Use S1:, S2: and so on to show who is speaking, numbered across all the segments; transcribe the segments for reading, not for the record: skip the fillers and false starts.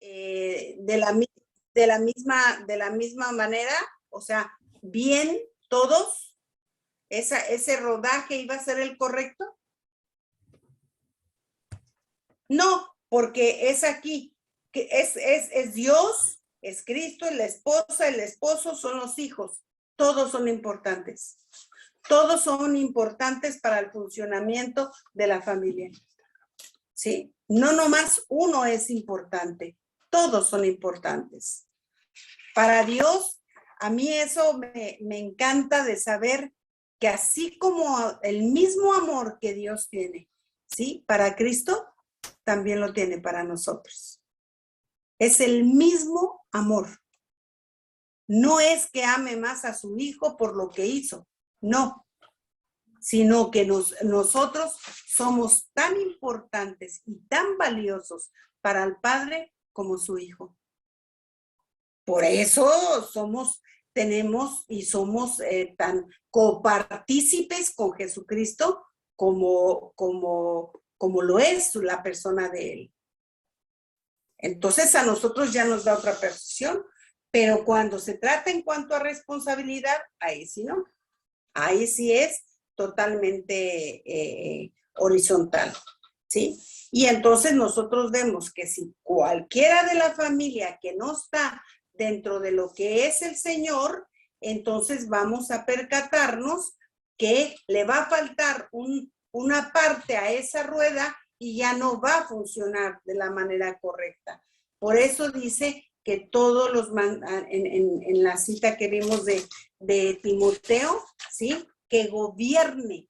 S1: de la misma manera, o sea, bien todos, ese rodaje iba a ser el correcto. No, porque es aquí, que es Dios, es Cristo, es la esposa, el esposo, son los hijos. Todos son importantes. Todos son importantes para el funcionamiento de la familia. ¿Sí? No nomás uno es importante, todos son importantes. Para Dios, a mí eso me encanta de saber que así como el mismo amor que Dios tiene, ¿sí? Para Cristo, también lo tiene para nosotros. Es el mismo amor. No es que ame más a su hijo por lo que hizo, no, sino que nosotros somos tan importantes y tan valiosos para el Padre como su hijo. Por eso tenemos y somos tan copartícipes con Jesucristo como lo es la persona de Él. Entonces a nosotros ya nos da otra percepción, pero cuando se trata en cuanto a responsabilidad, ahí sí no. Ahí sí es totalmente horizontal, ¿sí? Y entonces nosotros vemos que si cualquiera de la familia que no está dentro de lo que es el Señor, entonces vamos a percatarnos que le va a faltar una parte a esa rueda y ya no va a funcionar de la manera correcta. Por eso dice que todos en la cita que vimos de Timoteo, ¿sí? Que gobierne,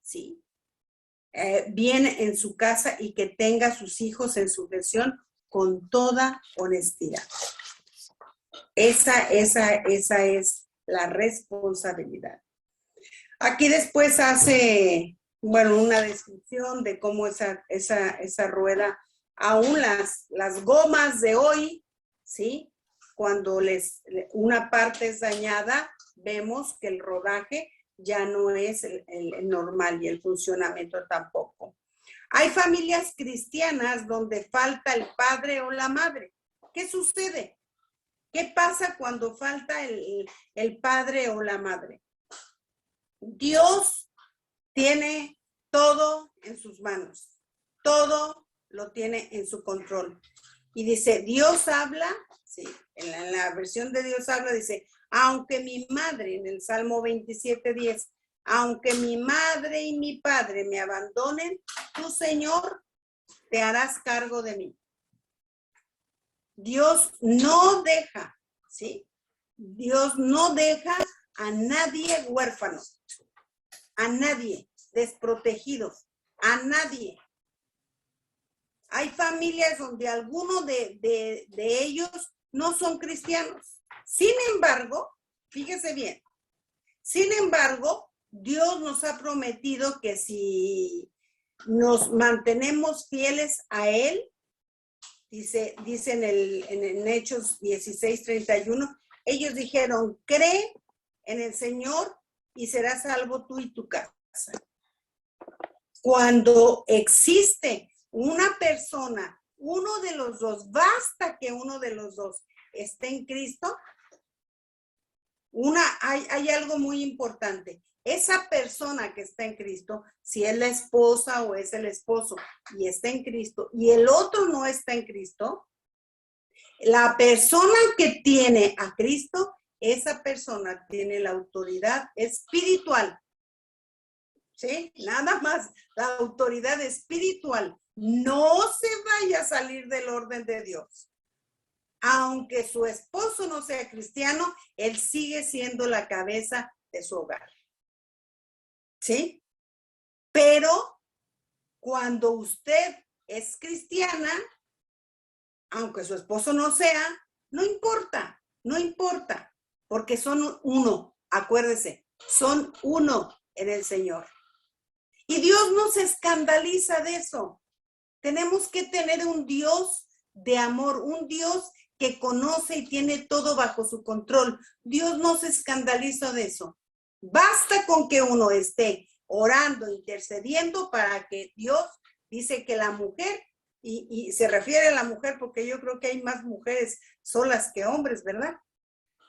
S1: ¿sí? Bien en su casa y que tenga a sus hijos en sujeción con toda honestidad. Esa es la responsabilidad. Aquí después hace, bueno, una descripción de cómo esa rueda, aún las gomas de hoy, ¿sí? Cuando una parte es dañada, vemos que el rodaje ya no es el normal y el funcionamiento tampoco. Hay familias cristianas donde falta el padre o la madre. ¿Qué sucede? ¿Qué pasa cuando falta el padre o la madre? Dios tiene todo en sus manos. Todo lo tiene en su control. Y dice, Dios habla, sí, en la versión de Dios habla, dice, aunque mi madre, en el Salmo 27:10, aunque mi madre y mi padre me abandonen, tú, Señor, te harás cargo de mí. Dios no deja, ¿sí? Dios no deja a nadie huérfano, a nadie desprotegido, a nadie. Hay familias donde algunos de ellos no son cristianos. Sin embargo, fíjese bien, sin embargo, Dios nos ha prometido que si nos mantenemos fieles a Él, dice en Hechos 16:31, ellos dijeron, cree en el Señor y serás salvo tú y tu casa. Cuando existe una persona, uno de los dos, basta que uno de los dos esté en Cristo, hay algo muy importante. Esa persona que está en Cristo, si es la esposa o es el esposo y está en Cristo y el otro no está en Cristo, la persona que tiene a Cristo, esa persona tiene la autoridad espiritual. ¿Sí? Nada más, la autoridad espiritual no se vaya a salir del orden de Dios. Aunque su esposo no sea cristiano, él sigue siendo la cabeza de su hogar. ¿Sí? Pero cuando usted es cristiana, aunque su esposo no sea, no importa, porque son uno, acuérdese, son uno en el Señor. Y Dios no se escandaliza de eso. Tenemos que tener un Dios de amor, un Dios que conoce y tiene todo bajo su control. Dios no se escandaliza de eso. Basta con que uno esté orando, intercediendo para que Dios dice que la mujer y se refiere a la mujer porque yo creo que hay más mujeres solas que hombres, ¿verdad?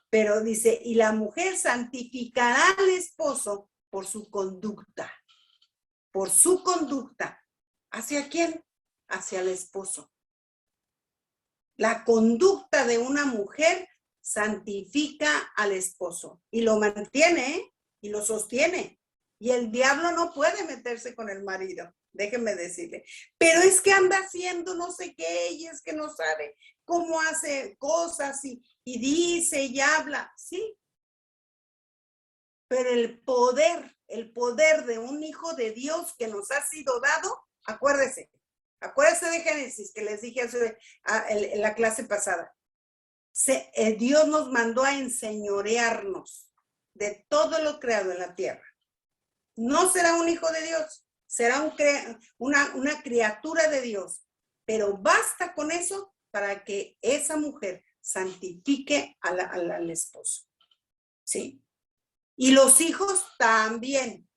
S1: Pero dice, y la mujer santificará al esposo por su conducta. Por su conducta. ¿Hacia quién? Hacia el esposo. La conducta de una mujer santifica al esposo y lo mantiene, ¿eh? Y lo sostiene. Y el diablo no puede meterse con el marido, déjenme decirle. Pero es que anda haciendo no sé qué y es que no sabe cómo hace cosas y dice y habla. Sí. Pero el poder de un hijo de Dios que nos ha sido dado, acuérdese de Génesis que les dije en la clase pasada. Dios nos mandó a enseñorearnos de todo lo creado en la tierra. No será un hijo de Dios, será una criatura de Dios, pero basta con eso para que esa mujer santifique al esposo. ¿Sí? Y los hijos también,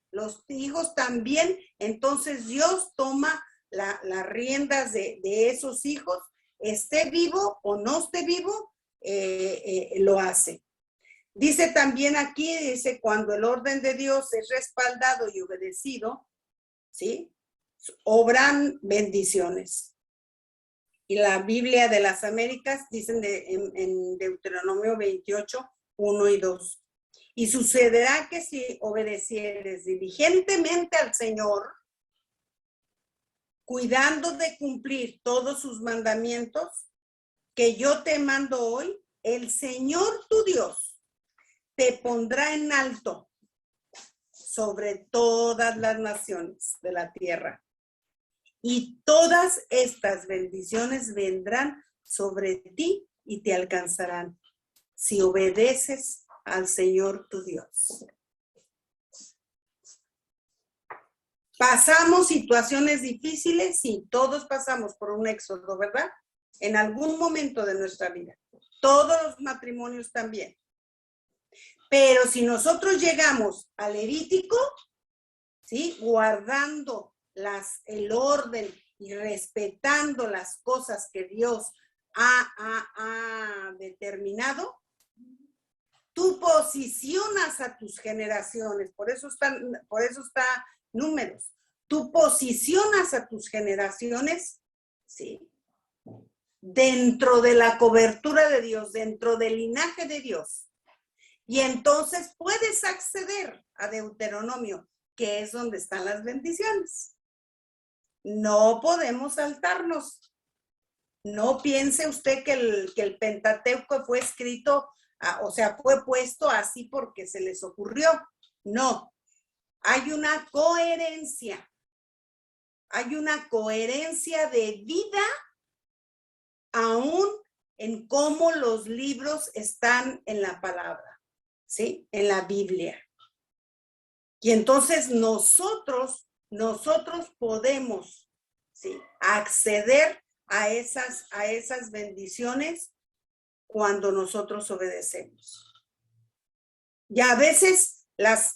S1: entonces Dios toma las riendas de esos hijos, esté vivo o no esté vivo, lo hace. Dice también aquí, dice, cuando el orden de Dios es respaldado y obedecido, ¿sí? Obran bendiciones. Y la Biblia de las Américas dicen en Deuteronomio 28, 1 y 2. Y sucederá que si obedecieres diligentemente al Señor, cuidando de cumplir todos sus mandamientos que yo te mando hoy, el Señor tu Dios te pondrá en alto sobre todas las naciones de la tierra. Y todas estas bendiciones vendrán sobre ti y te alcanzarán si obedeces al Señor tu Dios. Pasamos situaciones difíciles, sí, todos pasamos por un éxodo, ¿verdad? En algún momento de nuestra vida. Todos los matrimonios también. Pero si nosotros llegamos al Levítico, ¿sí? Guardando el orden y respetando las cosas que Dios ha determinado, tú posicionas a tus generaciones, por eso está Números, tú posicionas a tus generaciones, ¿sí? Dentro de la cobertura de Dios, dentro del linaje de Dios. Y entonces puedes acceder a Deuteronomio, que es donde están las bendiciones. No podemos saltarnos. No piense usted que el Pentateuco fue escrito, o sea, fue puesto así porque se les ocurrió. No. Hay una coherencia. Hay una coherencia de vida aún en cómo los libros están en la palabra, ¿sí? En la Biblia. Y entonces nosotros podemos, ¿sí? Acceder a esas bendiciones cuando nosotros obedecemos. Y a veces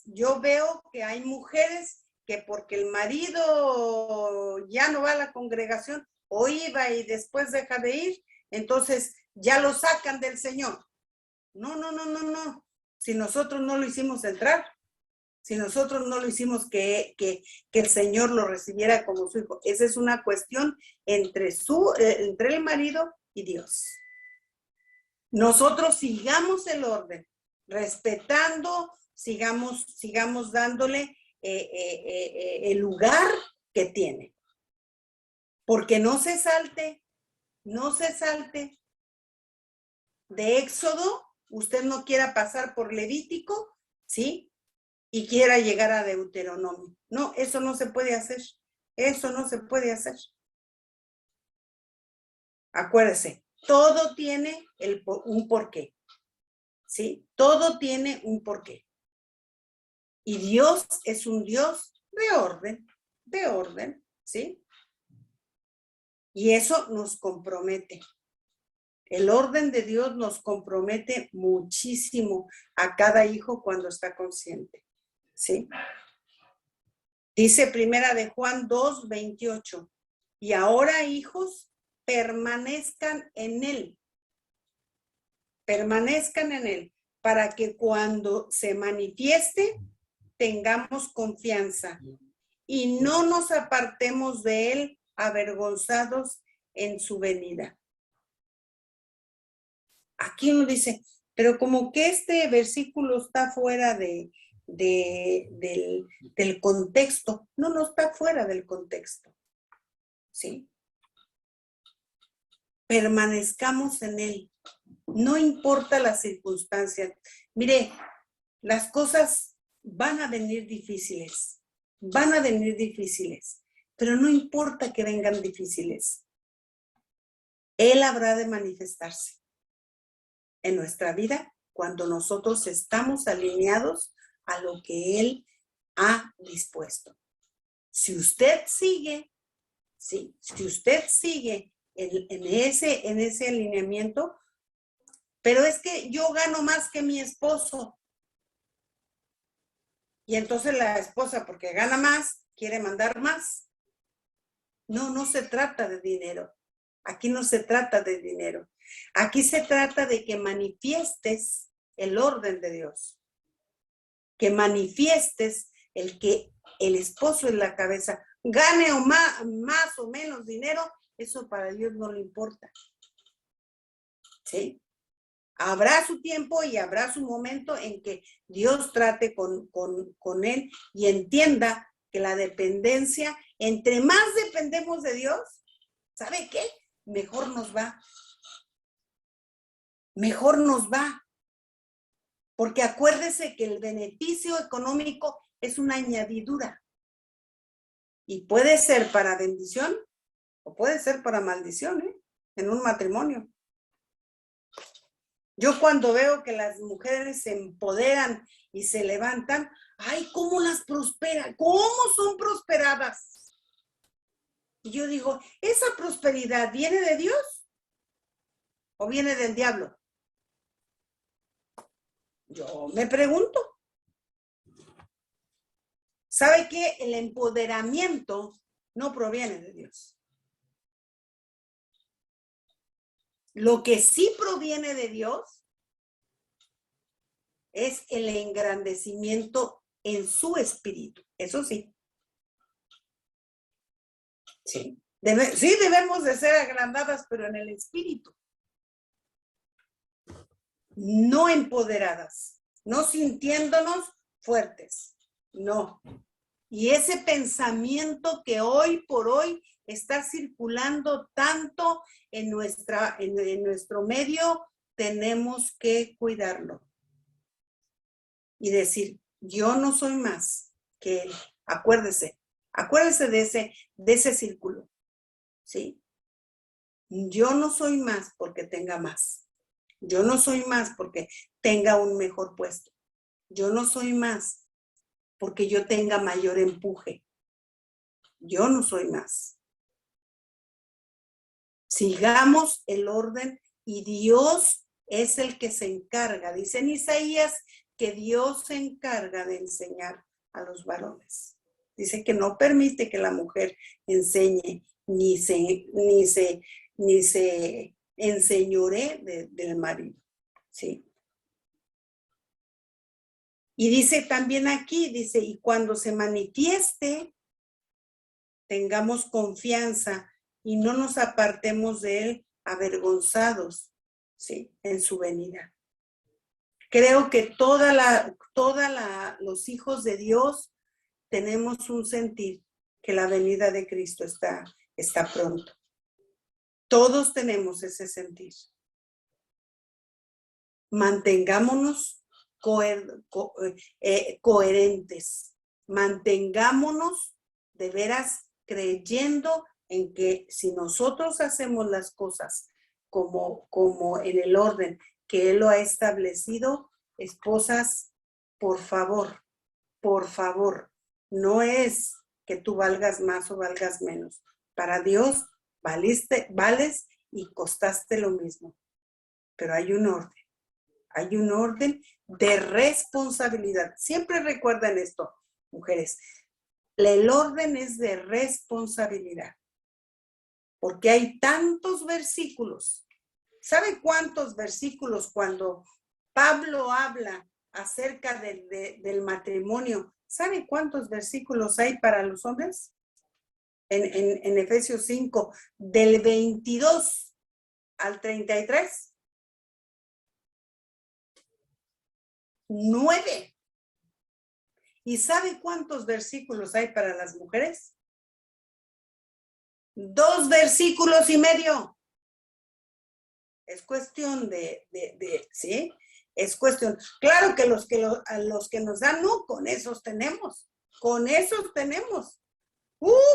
S1: yo veo que hay mujeres que porque el marido ya no va a la congregación o iba y después deja de ir, entonces ya lo sacan del Señor. No. Si nosotros no lo hicimos entrar, si nosotros no lo hicimos que el Señor lo recibiera como su hijo, esa es una cuestión entre el marido y Dios. Nosotros sigamos el orden, respetando, sigamos dándole el lugar que tiene. Porque no se salte de Éxodo, usted no quiera pasar por Levítico, ¿sí? Y quiera llegar a Deuteronomio. No, eso no se puede hacer. Eso no se puede hacer. Acuérdese, todo tiene un porqué. ¿Sí? Todo tiene un porqué. Y Dios es un Dios de orden, ¿sí? Y eso nos compromete. El orden de Dios nos compromete muchísimo a cada hijo cuando está consciente, ¿sí? Dice Primera de Juan 2:28. Y ahora, hijos, permanezcan en él. Permanezcan en él, para que cuando se manifieste, tengamos confianza y no nos apartemos de él avergonzados en su venida. Aquí uno dice, pero como que este versículo está fuera del contexto. No, no está fuera del contexto. ¿Sí? Permanezcamos en él. No importa las circunstancias. Mire, las cosas van a venir difíciles. Van a venir difíciles. Pero no importa que vengan difíciles. Él habrá de manifestarse en nuestra vida cuando nosotros estamos alineados a lo que Él ha dispuesto. Si usted sigue, sí, si usted sigue en ese alineamiento, pero es que yo gano más que mi esposo. Y entonces la esposa, porque gana más, quiere mandar más. No, no se trata de dinero. Aquí no se trata de dinero. Aquí se trata de que manifiestes el orden de Dios. Que manifiestes el que el esposo es la cabeza. Gane o más o menos dinero, eso para Dios no le importa. ¿Sí? Habrá su tiempo y habrá su momento en que Dios trate con él y entienda que la dependencia, entre más dependemos de Dios, ¿sabe qué? Mejor nos va. Mejor nos va. Porque acuérdese que el beneficio económico es una añadidura. Y puede ser para bendición o puede ser para maldición, ¿eh? En un matrimonio. Yo cuando veo que las mujeres se empoderan y se levantan, ¡ay, cómo las prosperan! ¿Cómo son prosperadas? Y yo digo, ¿esa prosperidad viene de Dios o viene del diablo? Yo me pregunto. ¿Sabe qué? El empoderamiento no proviene de Dios. Lo que sí proviene de Dios es el engrandecimiento en su espíritu. Eso sí. Sí. Sí debemos de ser agrandadas, pero en el espíritu. No empoderadas, no sintiéndonos fuertes. No. Y ese pensamiento que hoy por hoy está circulando tanto en nuestro medio, tenemos que cuidarlo. Y decir, yo no soy más que él. Acuérdese de ese círculo. ¿Sí? Yo no soy más porque tenga más. Yo no soy más porque tenga un mejor puesto. Yo no soy más porque yo tenga mayor empuje. Yo no soy más. Sigamos el orden y Dios es el que se encarga. Dice en Isaías que Dios se encarga de enseñar a los varones. Dice que no permite que la mujer enseñe ni se enseñoree del marido. ¿Sí? Y dice también aquí, dice, y cuando se manifieste, tengamos confianza y no nos apartemos de él avergonzados, ¿sí? En su venida. Creo que los hijos de Dios tenemos un sentir que la venida de Cristo está pronto. Todos tenemos ese sentir. Mantengámonos coherentes. Mantengámonos de veras creyendo en que si nosotros hacemos las cosas como en el orden que Él lo ha establecido, esposas, por favor, no es que tú valgas más o valgas menos. Para Dios vales y costaste lo mismo. Pero hay un orden de responsabilidad. Siempre recuerden esto, mujeres. El orden es de responsabilidad. porque hay tantos versículos. ¿Sabe cuántos versículos cuando Pablo habla acerca del matrimonio? ¿Sabe cuántos versículos hay para los hombres? En Efesios 5, del 22 al 33. 9. ¿Y sabe cuántos versículos hay para las mujeres? 2 versículos y medio. Es cuestión ¿sí? Es cuestión. Claro que a los que nos dan, no, con esos tenemos. Con esos tenemos.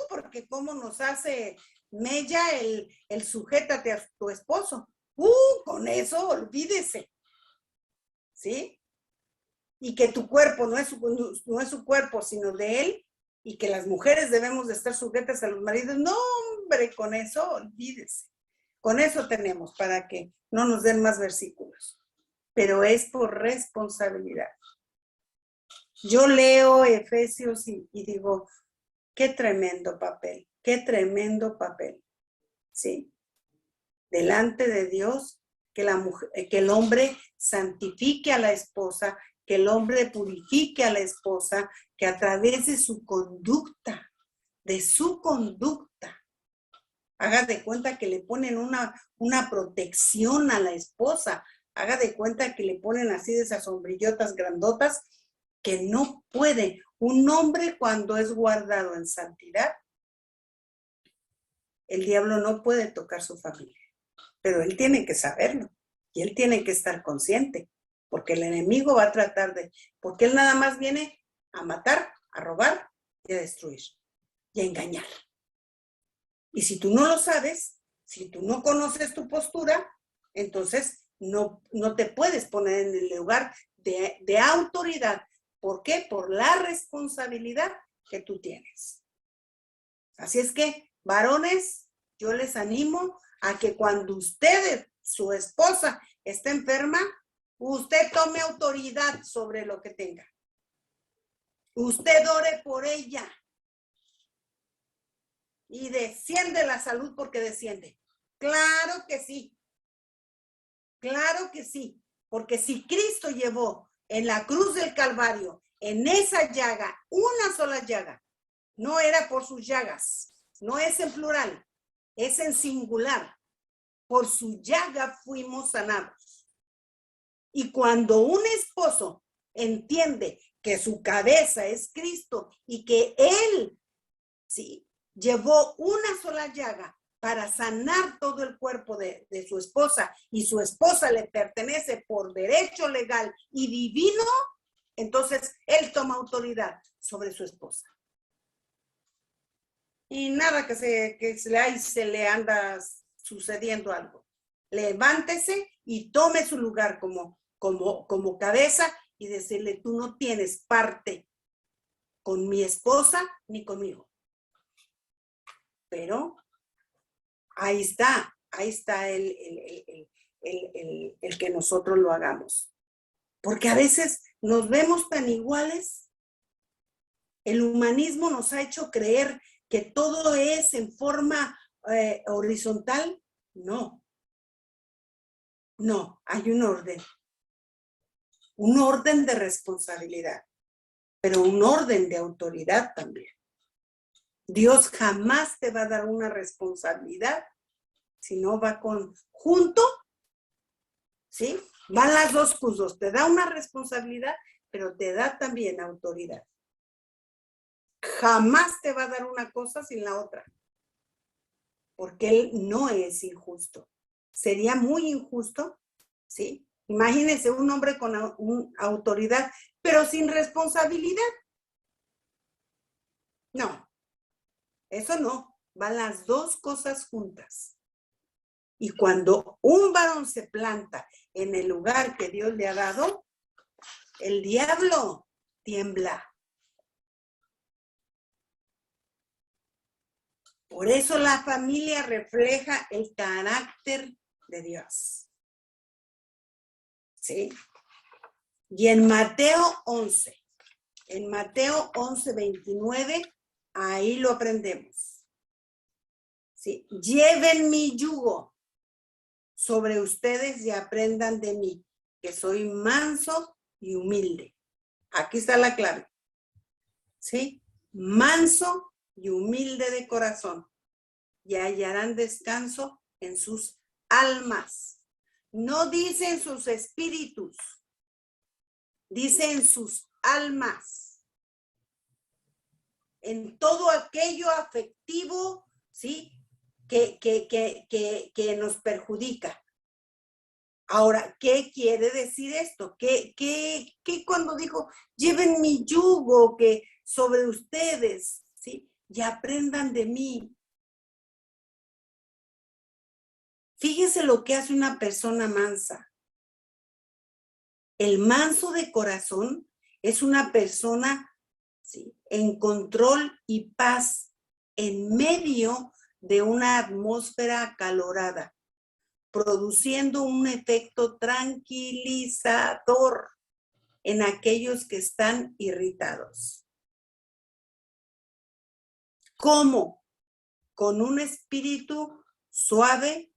S1: Porque cómo nos hace mella el sujétate a tu esposo. Con eso olvídese. ¿Sí? Y que tu cuerpo no es su cuerpo, sino de él, y que las mujeres debemos de estar sujetas a los maridos. No, hombre, con eso olvídese. Con eso tenemos, para que no nos den más versículos. Pero es por responsabilidad. Yo leo Efesios y digo, qué tremendo papel, qué tremendo papel. ¿Sí? Delante de Dios, que el hombre santifique a la esposa, que el hombre purifique a la esposa, que a través de su conducta, haga de cuenta que le ponen una protección a la esposa, haga de cuenta que le ponen así de esas sombrillotas grandotas que no puede. Un hombre cuando es guardado en santidad, el diablo no puede tocar su familia, pero él tiene que saberlo y él tiene que estar consciente, porque el enemigo va a tratar porque él nada más viene a matar, a robar y a destruir y a engañar. Y si tú no lo sabes, si tú no conoces tu postura, entonces no te puedes poner en el lugar de autoridad. ¿Por qué? Por la responsabilidad que tú tienes. Así es que, varones, yo les animo a que cuando ustedes, su esposa, esté enferma, usted tome autoridad sobre lo que tenga. Usted ore por ella. Y desciende la salud porque desciende. Claro que sí. Claro que sí. Porque si Cristo llevó en la cruz del Calvario, en esa llaga, una sola llaga, no era por sus llagas, no es en plural, es en singular. Por su llaga fuimos sanados. Y cuando un esposo entiende que su cabeza es Cristo y que él, sí, llevó una sola llaga para sanar todo el cuerpo de su esposa y su esposa le pertenece por derecho legal y divino, entonces él toma autoridad sobre su esposa. Y nada que se le anda sucediendo algo. Levántese y tome su lugar como cabeza y decirle, tú no tienes parte con mi esposa ni conmigo. Pero ahí está el que nosotros lo hagamos. Porque a veces nos vemos tan iguales. El humanismo nos ha hecho creer que todo es en forma horizontal. No, hay un orden de responsabilidad, pero un orden de autoridad también. Dios jamás te va a dar una responsabilidad si no va junto, ¿sí? Van las dos cosas, te da una responsabilidad, pero te da también autoridad. Jamás te va a dar una cosa sin la otra, porque Él no es injusto. Sería muy injusto, ¿sí? Imagínense un hombre con autoridad, pero sin responsabilidad. No, eso no, van las dos cosas juntas. Y cuando un varón se planta en el lugar que Dios le ha dado, el diablo tiembla. Por eso la familia refleja el carácter de Dios. ¿Sí? Y en Mateo 11, 29, ahí lo aprendemos. ¿sí? Lleven mi yugo sobre ustedes y aprendan de mí, que soy manso y humilde. Aquí está la clave, ¿sí? Manso y humilde de corazón, y hallarán descanso en sus almas. No dice en sus espíritus, dice en sus almas, en todo aquello afectivo, ¿sí? Que nos perjudica. Ahora, ¿qué quiere decir esto? ¿Qué cuando dijo, lleven mi yugo que sobre ustedes, ¿sí? Y aprendan de mí? Fíjese lo que hace una persona mansa. El manso de corazón es una persona, ¿sí?, en control y paz en medio de una atmósfera acalorada, produciendo un efecto tranquilizador en aquellos que están irritados. ¿Cómo? Con un espíritu suave,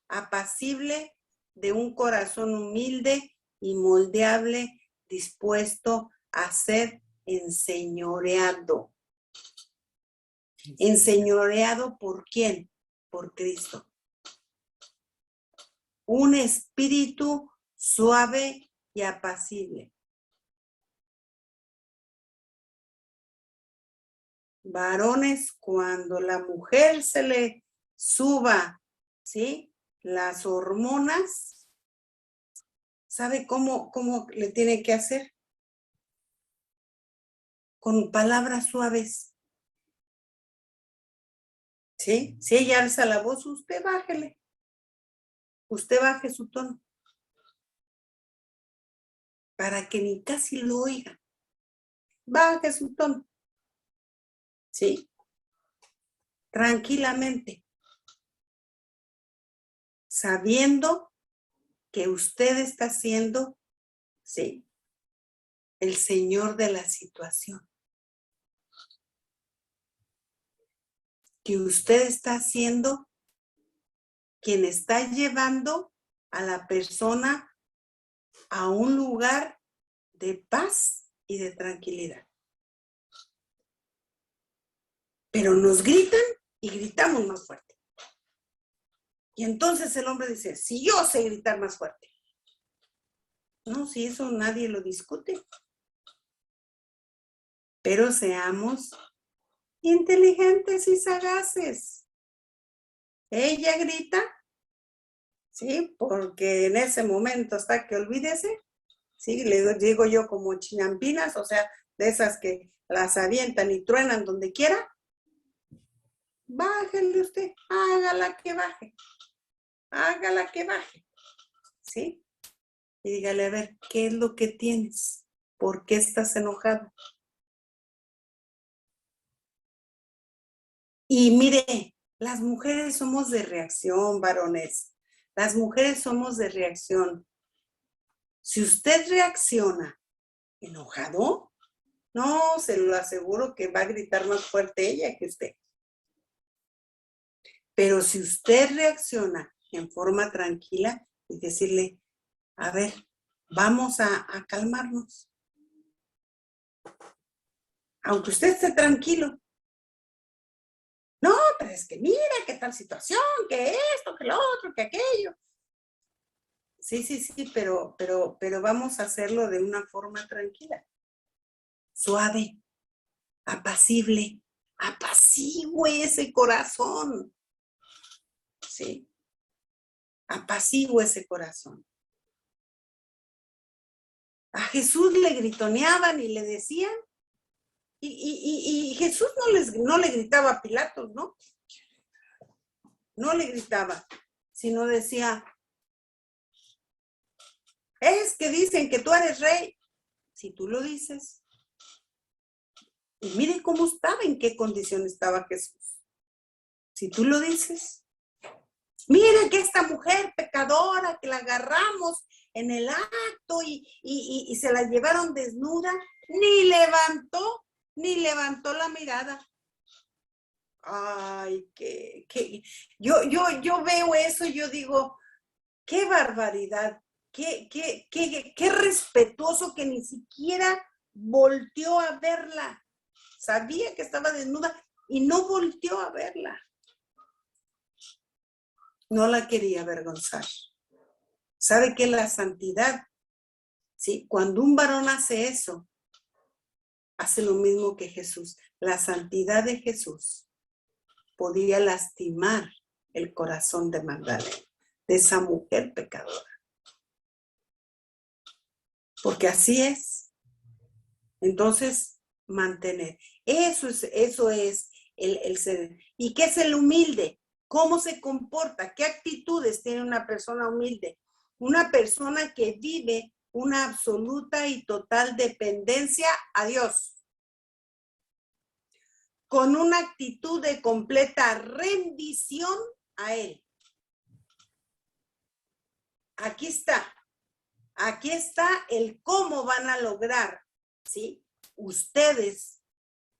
S1: apacible, de un corazón humilde y moldeable, dispuesto a ser enseñoreado. ¿Enseñoreado por quién? Por Cristo. Un espíritu suave y apacible. Varones, cuando la mujer se le suba, ¿sí?, las hormonas, ¿sabe cómo le tiene que hacer? Con palabras suaves. ¿Sí? Si ella alza la voz, usted bájele. Usted baje su tono. Para que ni casi lo oiga. Baje su tono. ¿Sí? Tranquilamente. Sabiendo que usted está siendo, ¿sí?, el señor de la situación. Que usted está siendo quien está llevando a la persona a un lugar de paz y de tranquilidad. Pero nos gritan y gritamos más fuerte. Y entonces el hombre dice, si yo sé gritar más fuerte. No, si eso nadie lo discute. Pero seamos inteligentes y sagaces. Ella grita, ¿sí? Porque en ese momento hasta que olvídese, ¿sí? Le digo yo como chinampinas, o sea, de esas que las avientan y truenan donde quiera. Bájenle usted, hágala que baje. Hágala que baje. ¿Sí? Y dígale, a ver, ¿qué es lo que tienes? ¿Por qué estás enojado? Y mire, las mujeres somos de reacción, varones. Las mujeres somos de reacción. Si usted reacciona enojado, no, se lo aseguro que va a gritar más fuerte ella que usted. Pero si usted reacciona en forma tranquila y decirle, a ver, vamos a calmarnos. Aunque usted esté tranquilo. No, pero es que mira, qué tal situación, que esto, que lo otro, que aquello. Sí, pero vamos a hacerlo de una forma tranquila. Suave, apacible, apacigüe ese corazón. Sí, apacigüe ese corazón. A Jesús le gritoneaban y le decían, y Jesús no le gritaba a Pilatos, ¿no? No le gritaba, sino decía, es que dicen que tú eres rey. Si tú lo dices. Y miren cómo estaba, en qué condición estaba Jesús. Si tú lo dices. Mira que esta mujer pecadora que la agarramos en el acto y se la llevaron desnuda, ni levantó la mirada. Ay, yo veo eso y yo digo, qué barbaridad, qué respetuoso que ni siquiera volteó a verla. Sabía que estaba desnuda y no volteó a verla. No la quería avergonzar. ¿Sabe qué? La santidad, ¿sí? Cuando un varón hace eso, hace lo mismo que Jesús. La santidad de Jesús podía lastimar el corazón de Magdalena, de esa mujer pecadora. Porque así es. Entonces, mantener. Eso es el ser. ¿Y qué es el humilde? ¿Cómo se comporta? ¿Qué actitudes tiene una persona humilde? Una persona que vive una absoluta y total dependencia a Dios, con una actitud de completa rendición a Él. Aquí está el cómo van a lograr, ¿sí? Ustedes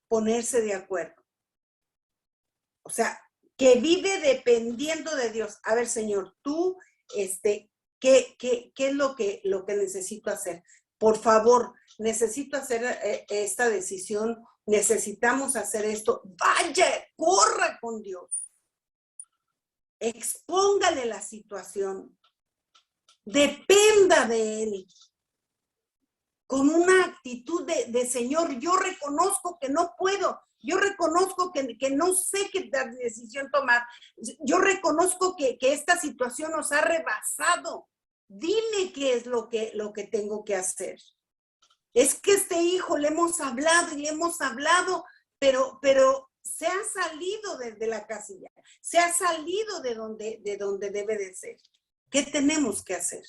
S1: ponerse de acuerdo. O sea, que vive dependiendo de Dios. A ver, Señor, tú, ¿qué es lo que necesito hacer? Por favor, necesito hacer esta decisión, necesitamos hacer esto. Vaya, corra con Dios. Expóngale la situación. Dependa de Él. Con una actitud de Señor, yo reconozco que no puedo, yo reconozco que no sé qué decisión tomar, yo reconozco que esta situación nos ha rebasado. Dime qué es lo que tengo que hacer. Es que este hijo le hemos hablado y le hemos hablado, pero se ha salido de la casilla, se ha salido de donde debe de ser. ¿Qué tenemos que hacer?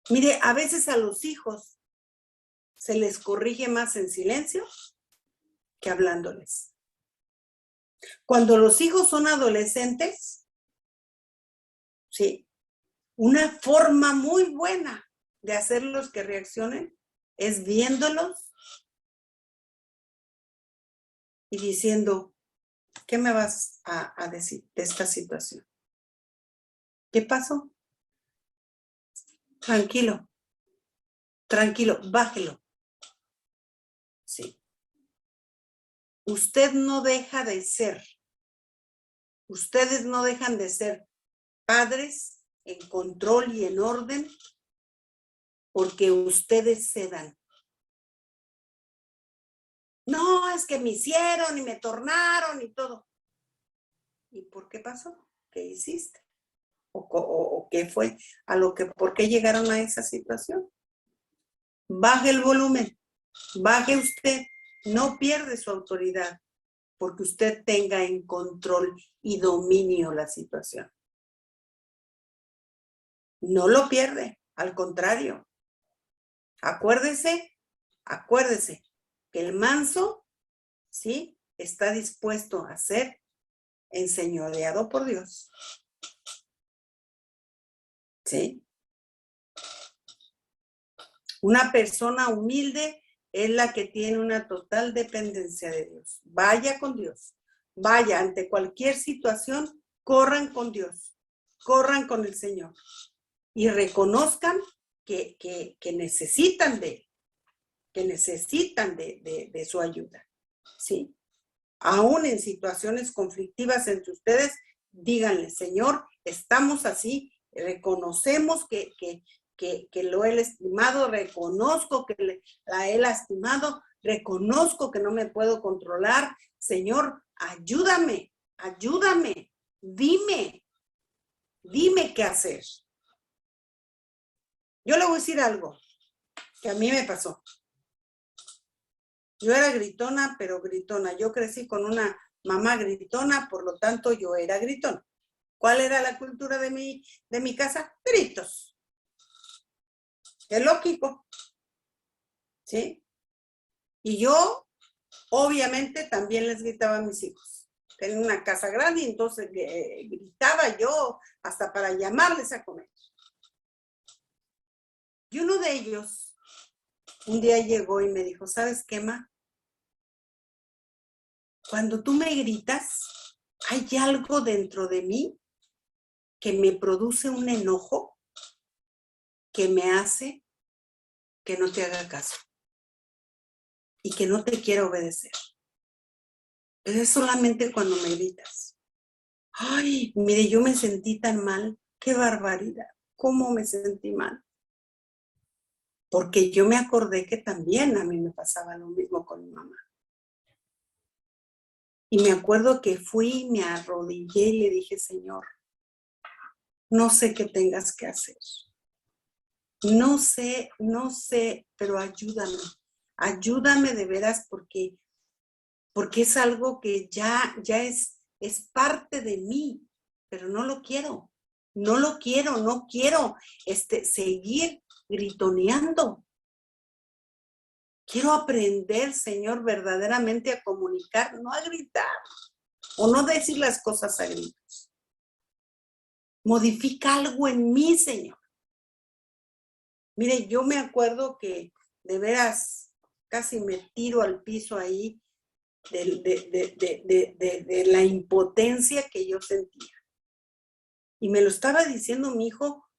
S1: Mire, a veces a los hijos se les corrige más en silencio que hablándoles. Cuando los hijos son adolescentes, sí, una forma muy buena de hacerlos que reaccionen es viéndolos y diciendo, ¿qué me vas a decir de esta situación? ¿Qué pasó? Tranquilo, bájelo. Sí. Usted no deja de ser, ustedes no dejan de ser padres en control y en orden porque ustedes se dan. No, es que me hicieron y me tornaron y todo. ¿Y por qué pasó? ¿Qué hiciste? ¿O qué fue? ¿Por qué llegaron a esa situación? Baje el volumen, baje usted, no pierde su autoridad porque usted tenga en control y dominio la situación. No lo pierde, al contrario. Acuérdese que el manso, ¿sí? Está dispuesto a ser enseñoreado por Dios. ¿Sí? Una persona humilde es la que tiene una total dependencia de Dios. Vaya con Dios. Vaya ante cualquier situación, corran con Dios. Corran con el Señor. Y reconozcan que necesitan de Él. Que necesitan de su ayuda. ¿Sí? Aún en situaciones conflictivas entre ustedes, díganle, Señor, estamos así, reconocemos que lo he lastimado, reconozco que la he lastimado, reconozco que no me puedo controlar. Señor, ayúdame, dime qué hacer. Yo le voy a decir algo que a mí me pasó. Yo era gritona, pero gritona. Yo crecí con una mamá gritona, por lo tanto yo era gritona. ¿Cuál era la cultura de mi casa? Gritos. Es lógico. ¿Sí? Y yo, obviamente, también les gritaba a mis hijos. Tenía una casa grande y entonces gritaba yo hasta para llamarles a comer. Y uno de ellos un día llegó y me dijo, ¿sabes qué, ma? Cuando tú me gritas, hay algo dentro de mí que me produce un enojo que me hace que no te haga caso y que no te quiera obedecer. Pero es solamente cuando me gritas. Ay, mire, yo me sentí tan mal. ¡Qué barbaridad! ¿Cómo me sentí mal? Porque yo me acordé que también a mí me pasaba lo mismo con mi mamá. Y me acuerdo que fui, me arrodillé y le dije, Señor, no sé qué tengas que hacer. No sé, pero ayúdame. Ayúdame de veras porque es algo que ya es parte de mí, pero no lo quiero. No quiero seguir gritoneando. Quiero aprender, Señor, verdaderamente a comunicar, no a gritar o no decir las cosas a gritos. Modifica algo en mí, Señor. Mire, yo me acuerdo que de veras casi me tiro al piso ahí de la impotencia que yo sentía. Y me lo estaba diciendo mi hijo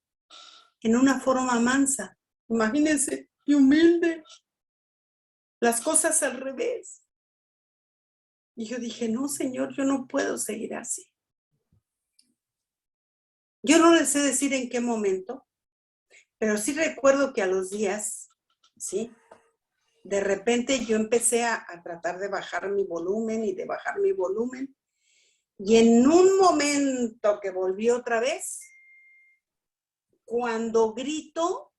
S1: en una forma mansa. Imagínense, qué humilde. Las cosas al revés. Y yo dije, no, Señor, yo no puedo seguir así. Yo no les sé decir en qué momento, pero sí recuerdo que a los días, ¿sí? De repente yo empecé a tratar de bajar mi volumen y de bajar mi volumen. Y en un momento que volví otra vez, cuando grito,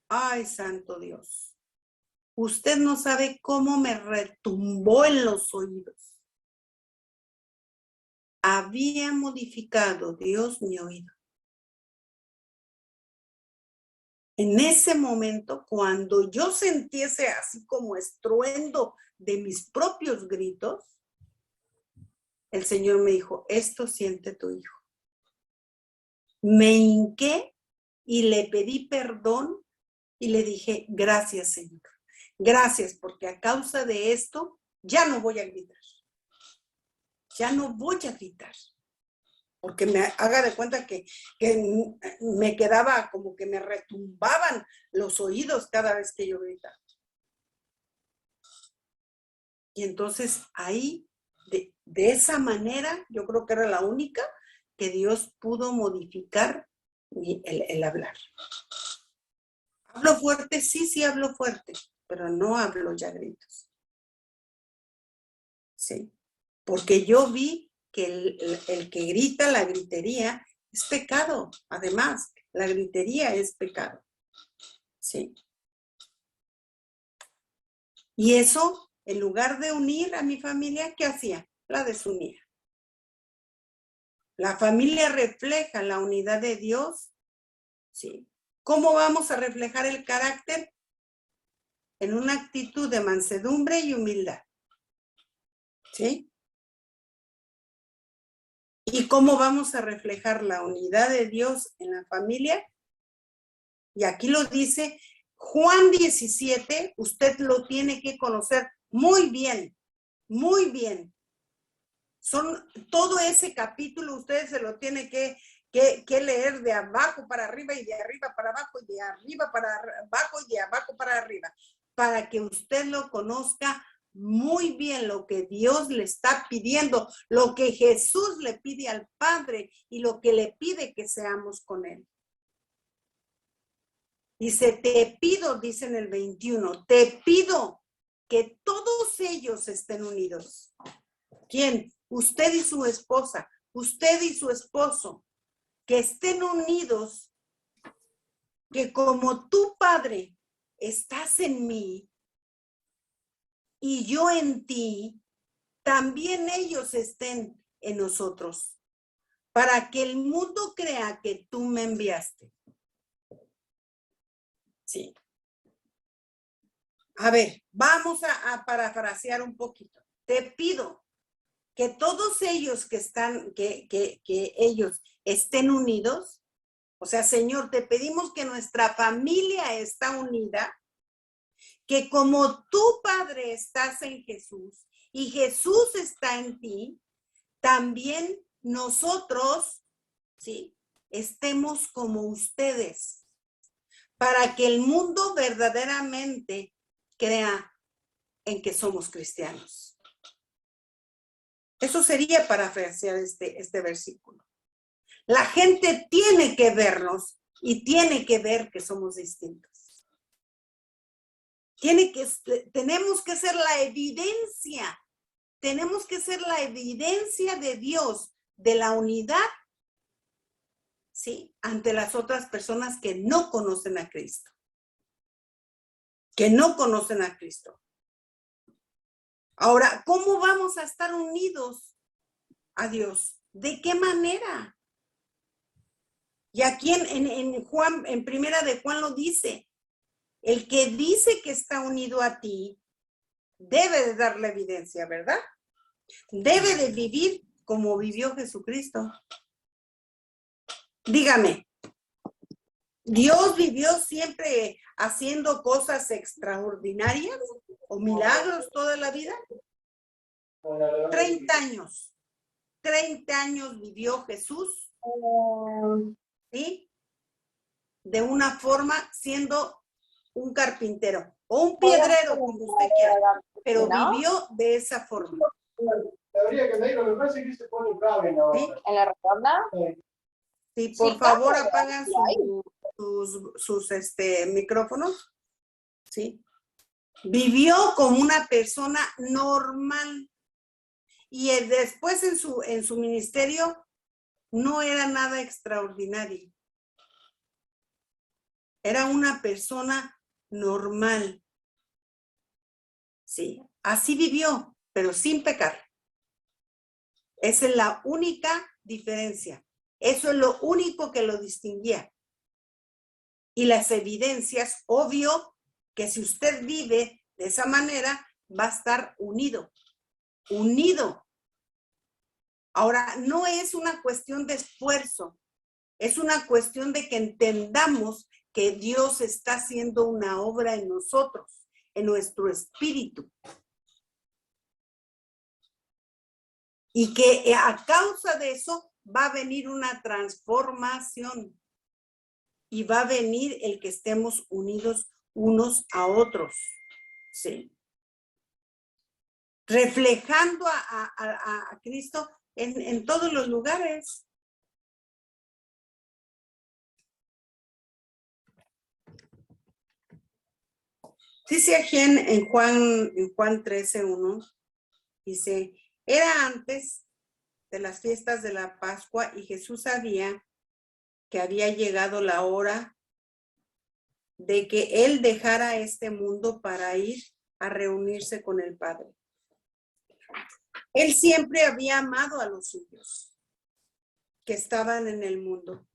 S1: ay, santo Dios, usted no sabe cómo me retumbó en los oídos. Había modificado Dios mi oído. En ese momento, cuando yo sintiese así como estruendo de mis propios gritos, el Señor me dijo, esto siente tu hijo. Me hinqué y le pedí perdón y le dije, gracias, Señor. Gracias, porque a causa de esto ya no voy a gritar. Ya no voy a gritar. Porque me haga de cuenta que me quedaba como que me retumbaban los oídos cada vez que yo gritaba. Y entonces ahí, de esa manera, yo creo que era la única que Dios pudo modificar el hablar. ¿Hablo fuerte? Sí hablo fuerte, pero no hablo ya gritos. Sí, porque yo vi que el que grita, la gritería, es pecado. Además, la gritería es pecado. Sí. Y eso, en lugar de unir a mi familia, ¿qué hacía? La desunía. La familia refleja la unidad de Dios. Sí. ¿Cómo vamos a reflejar el carácter? En una actitud de mansedumbre y humildad. ¿Sí? ¿Y cómo vamos a reflejar la unidad de Dios en la familia? Y aquí lo dice Juan 17, usted lo tiene que conocer muy bien, muy bien. Todo ese capítulo usted se lo tiene que leer de abajo para arriba y de arriba para abajo y de arriba para abajo y de abajo para arriba, para que usted lo conozca muy bien, lo que Dios le está pidiendo, lo que Jesús le pide al Padre y lo que le pide que seamos con Él. Dice, te pido, dice en el 21, te pido que todos ellos estén unidos. ¿Quién? Usted y su esposa, usted y su esposo, que estén unidos, que como tu Padre estás en mí y yo en ti, también ellos estén en nosotros, para que el mundo crea que tú me enviaste. Sí. A ver, vamos a parafrasear un poquito. Te pido que todos ellos que ellos estén unidos, o sea, Señor, te pedimos que nuestra familia está unida, que como tu Padre estás en Jesús y Jesús está en ti, también nosotros, ¿sí?, estemos como ustedes, para que el mundo verdaderamente crea en que somos cristianos. Eso sería parafrasear este versículo. La gente tiene que vernos y tiene que ver que somos distintos. Tenemos que ser la evidencia. Tenemos que ser la evidencia de Dios, de la unidad, ¿sí?, ante las otras personas que no conocen a Cristo. Que no conocen a Cristo. Ahora, ¿cómo vamos a estar unidos a Dios? ¿De qué manera? Y aquí en Juan, en Primera de Juan lo dice. El que dice que está unido a ti debe de dar la evidencia, ¿verdad? Debe de vivir como vivió Jesucristo. Dígame, ¿Dios vivió siempre haciendo cosas extraordinarias o milagros toda la vida? 30 años. 30 años vivió Jesús, ¿sí?, de una forma siendo un carpintero o un piedrero, como usted quiera, pero vivió de esa forma. ¿Sí?
S2: ¿En la redonda?
S1: Sí, por favor apagan sus micrófonos. ¿Sí? Vivió como una persona normal. Y después en su ministerio no era nada extraordinario. Era una persona normal. Sí, así vivió, pero sin pecar. Esa es la única diferencia. Eso es lo único que lo distinguía. Y las evidencias, obvio que si usted vive de esa manera, va a estar unido. Unido. Ahora, no es una cuestión de esfuerzo, es una cuestión de que entendamos que Dios está haciendo una obra en nosotros, en nuestro espíritu. Y que a causa de eso va a venir una transformación y va a venir el que estemos unidos unos a otros, ¿sí? Reflejando a Cristo en todos los lugares. Dice aquí en Juan 13:1, dice, era antes de las fiestas de la Pascua y Jesús sabía que había llegado la hora de que Él dejara este mundo para ir a reunirse con el Padre. Él siempre había amado a los suyos que estaban en el mundo.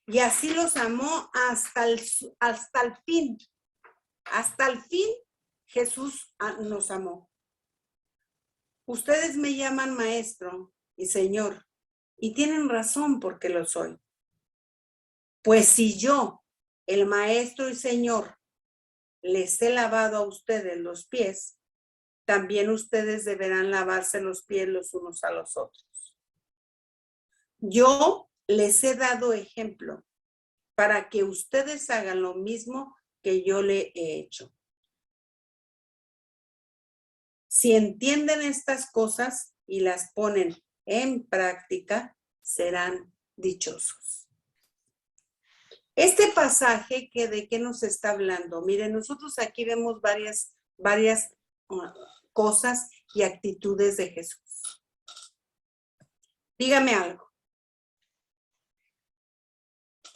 S1: Y así los amó hasta el fin. Hasta el fin Jesús nos amó. Ustedes me llaman maestro y señor, y tienen razón porque lo soy. Pues si yo, el maestro y señor, les he lavado a ustedes los pies, también ustedes deberán lavarse los pies los unos a los otros. Yo les he dado ejemplo para que ustedes hagan lo mismo que yo le he hecho. Si entienden estas cosas y las ponen en práctica, serán dichosos. Este pasaje, ¿de qué nos está hablando? Miren, nosotros aquí vemos varias cosas y actitudes de Jesús. Dígame algo.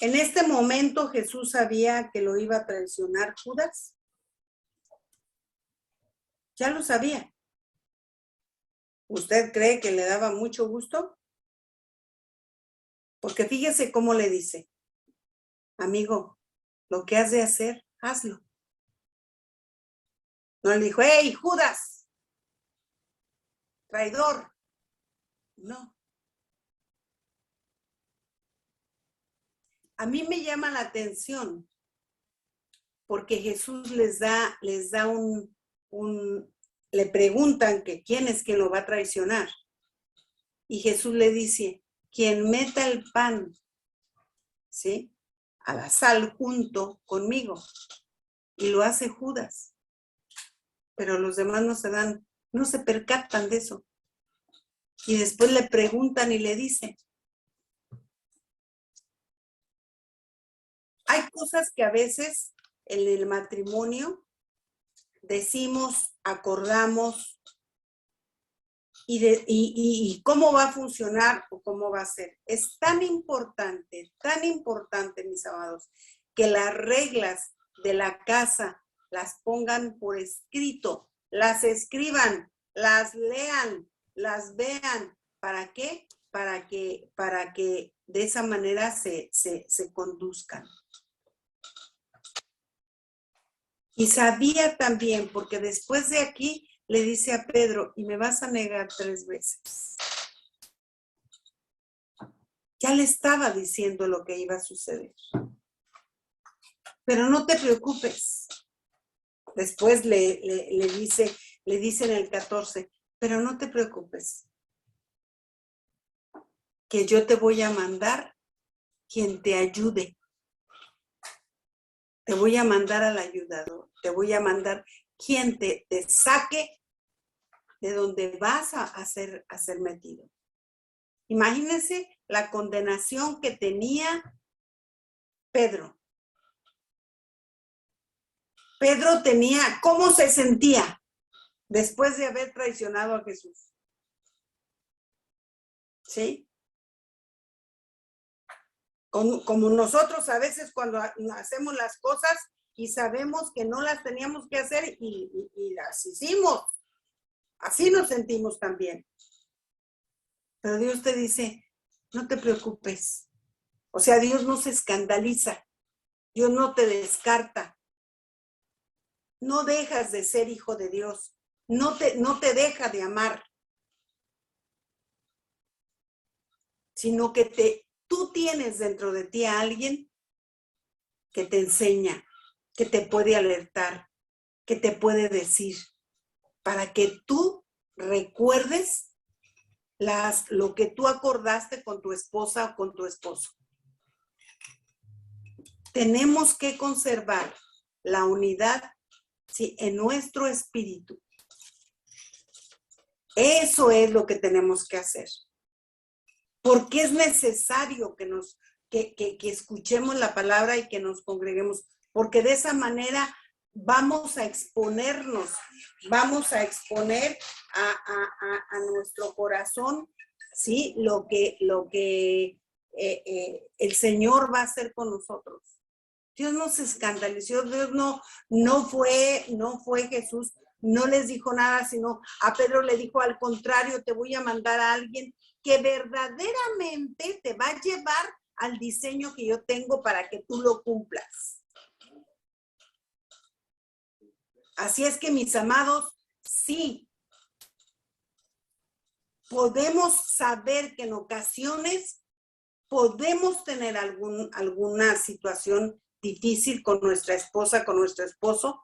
S1: En este momento Jesús sabía que lo iba a traicionar Judas. Ya lo sabía. ¿Usted cree que le daba mucho gusto? Porque fíjese cómo le dice, amigo, lo que has de hacer, hazlo. No le dijo, hey, Judas, traidor. No. A mí me llama la atención porque Jesús les da le preguntan que quién es quien lo va a traicionar. Y Jesús le dice, quien meta el pan, ¿sí?, a la sal junto conmigo. Y lo hace Judas. Pero los demás no se percatan de eso. Y después le preguntan y le dicen, hay cosas que a veces en el matrimonio decimos, acordamos, y cómo va a funcionar o cómo va a ser. Es tan importante, mis amados, que las reglas de la casa las pongan por escrito, las escriban, las lean, las vean. ¿Para qué? Para que de esa manera se conduzcan. Y sabía también, porque después de aquí le dice a Pedro, y me vas a negar 3 veces. Ya le estaba diciendo lo que iba a suceder. Pero no te preocupes. Después le dice en el 14, pero no te preocupes, que yo te voy a mandar quien te ayude. Te voy a mandar al ayudador, te voy a mandar quien te saque de donde vas a ser metido. Imagínense la condenación que tenía Pedro. Pedro tenía, ¿cómo se sentía después de haber traicionado a Jesús? ¿Sí? Como nosotros a veces cuando hacemos las cosas y sabemos que no las teníamos que hacer y las hicimos. Así nos sentimos también. Pero Dios te dice, no te preocupes. O sea, Dios no se escandaliza. Dios no te descarta. No dejas de ser hijo de Dios. No te deja de amar. Sino que tú tienes dentro de ti a alguien que te enseña, que te puede alertar, que te puede decir, para que tú recuerdes lo que tú acordaste con tu esposa o con tu esposo. Tenemos que conservar la unidad, ¿sí?, en nuestro espíritu. Eso es lo que tenemos que hacer. Porque es necesario que escuchemos la palabra y que nos congreguemos. Porque de esa manera vamos a exponernos, vamos a exponer a nuestro corazón, ¿sí?, lo que el Señor va a hacer con nosotros. Dios no se escandalizó, Dios no fue Jesús, no les dijo nada, sino a Pedro le dijo, al contrario, te voy a mandar a alguien que verdaderamente te va a llevar al diseño que yo tengo para que tú lo cumplas. Así es que, mis amados, sí, podemos saber que en ocasiones podemos tener alguna situación difícil con nuestra esposa, con nuestro esposo,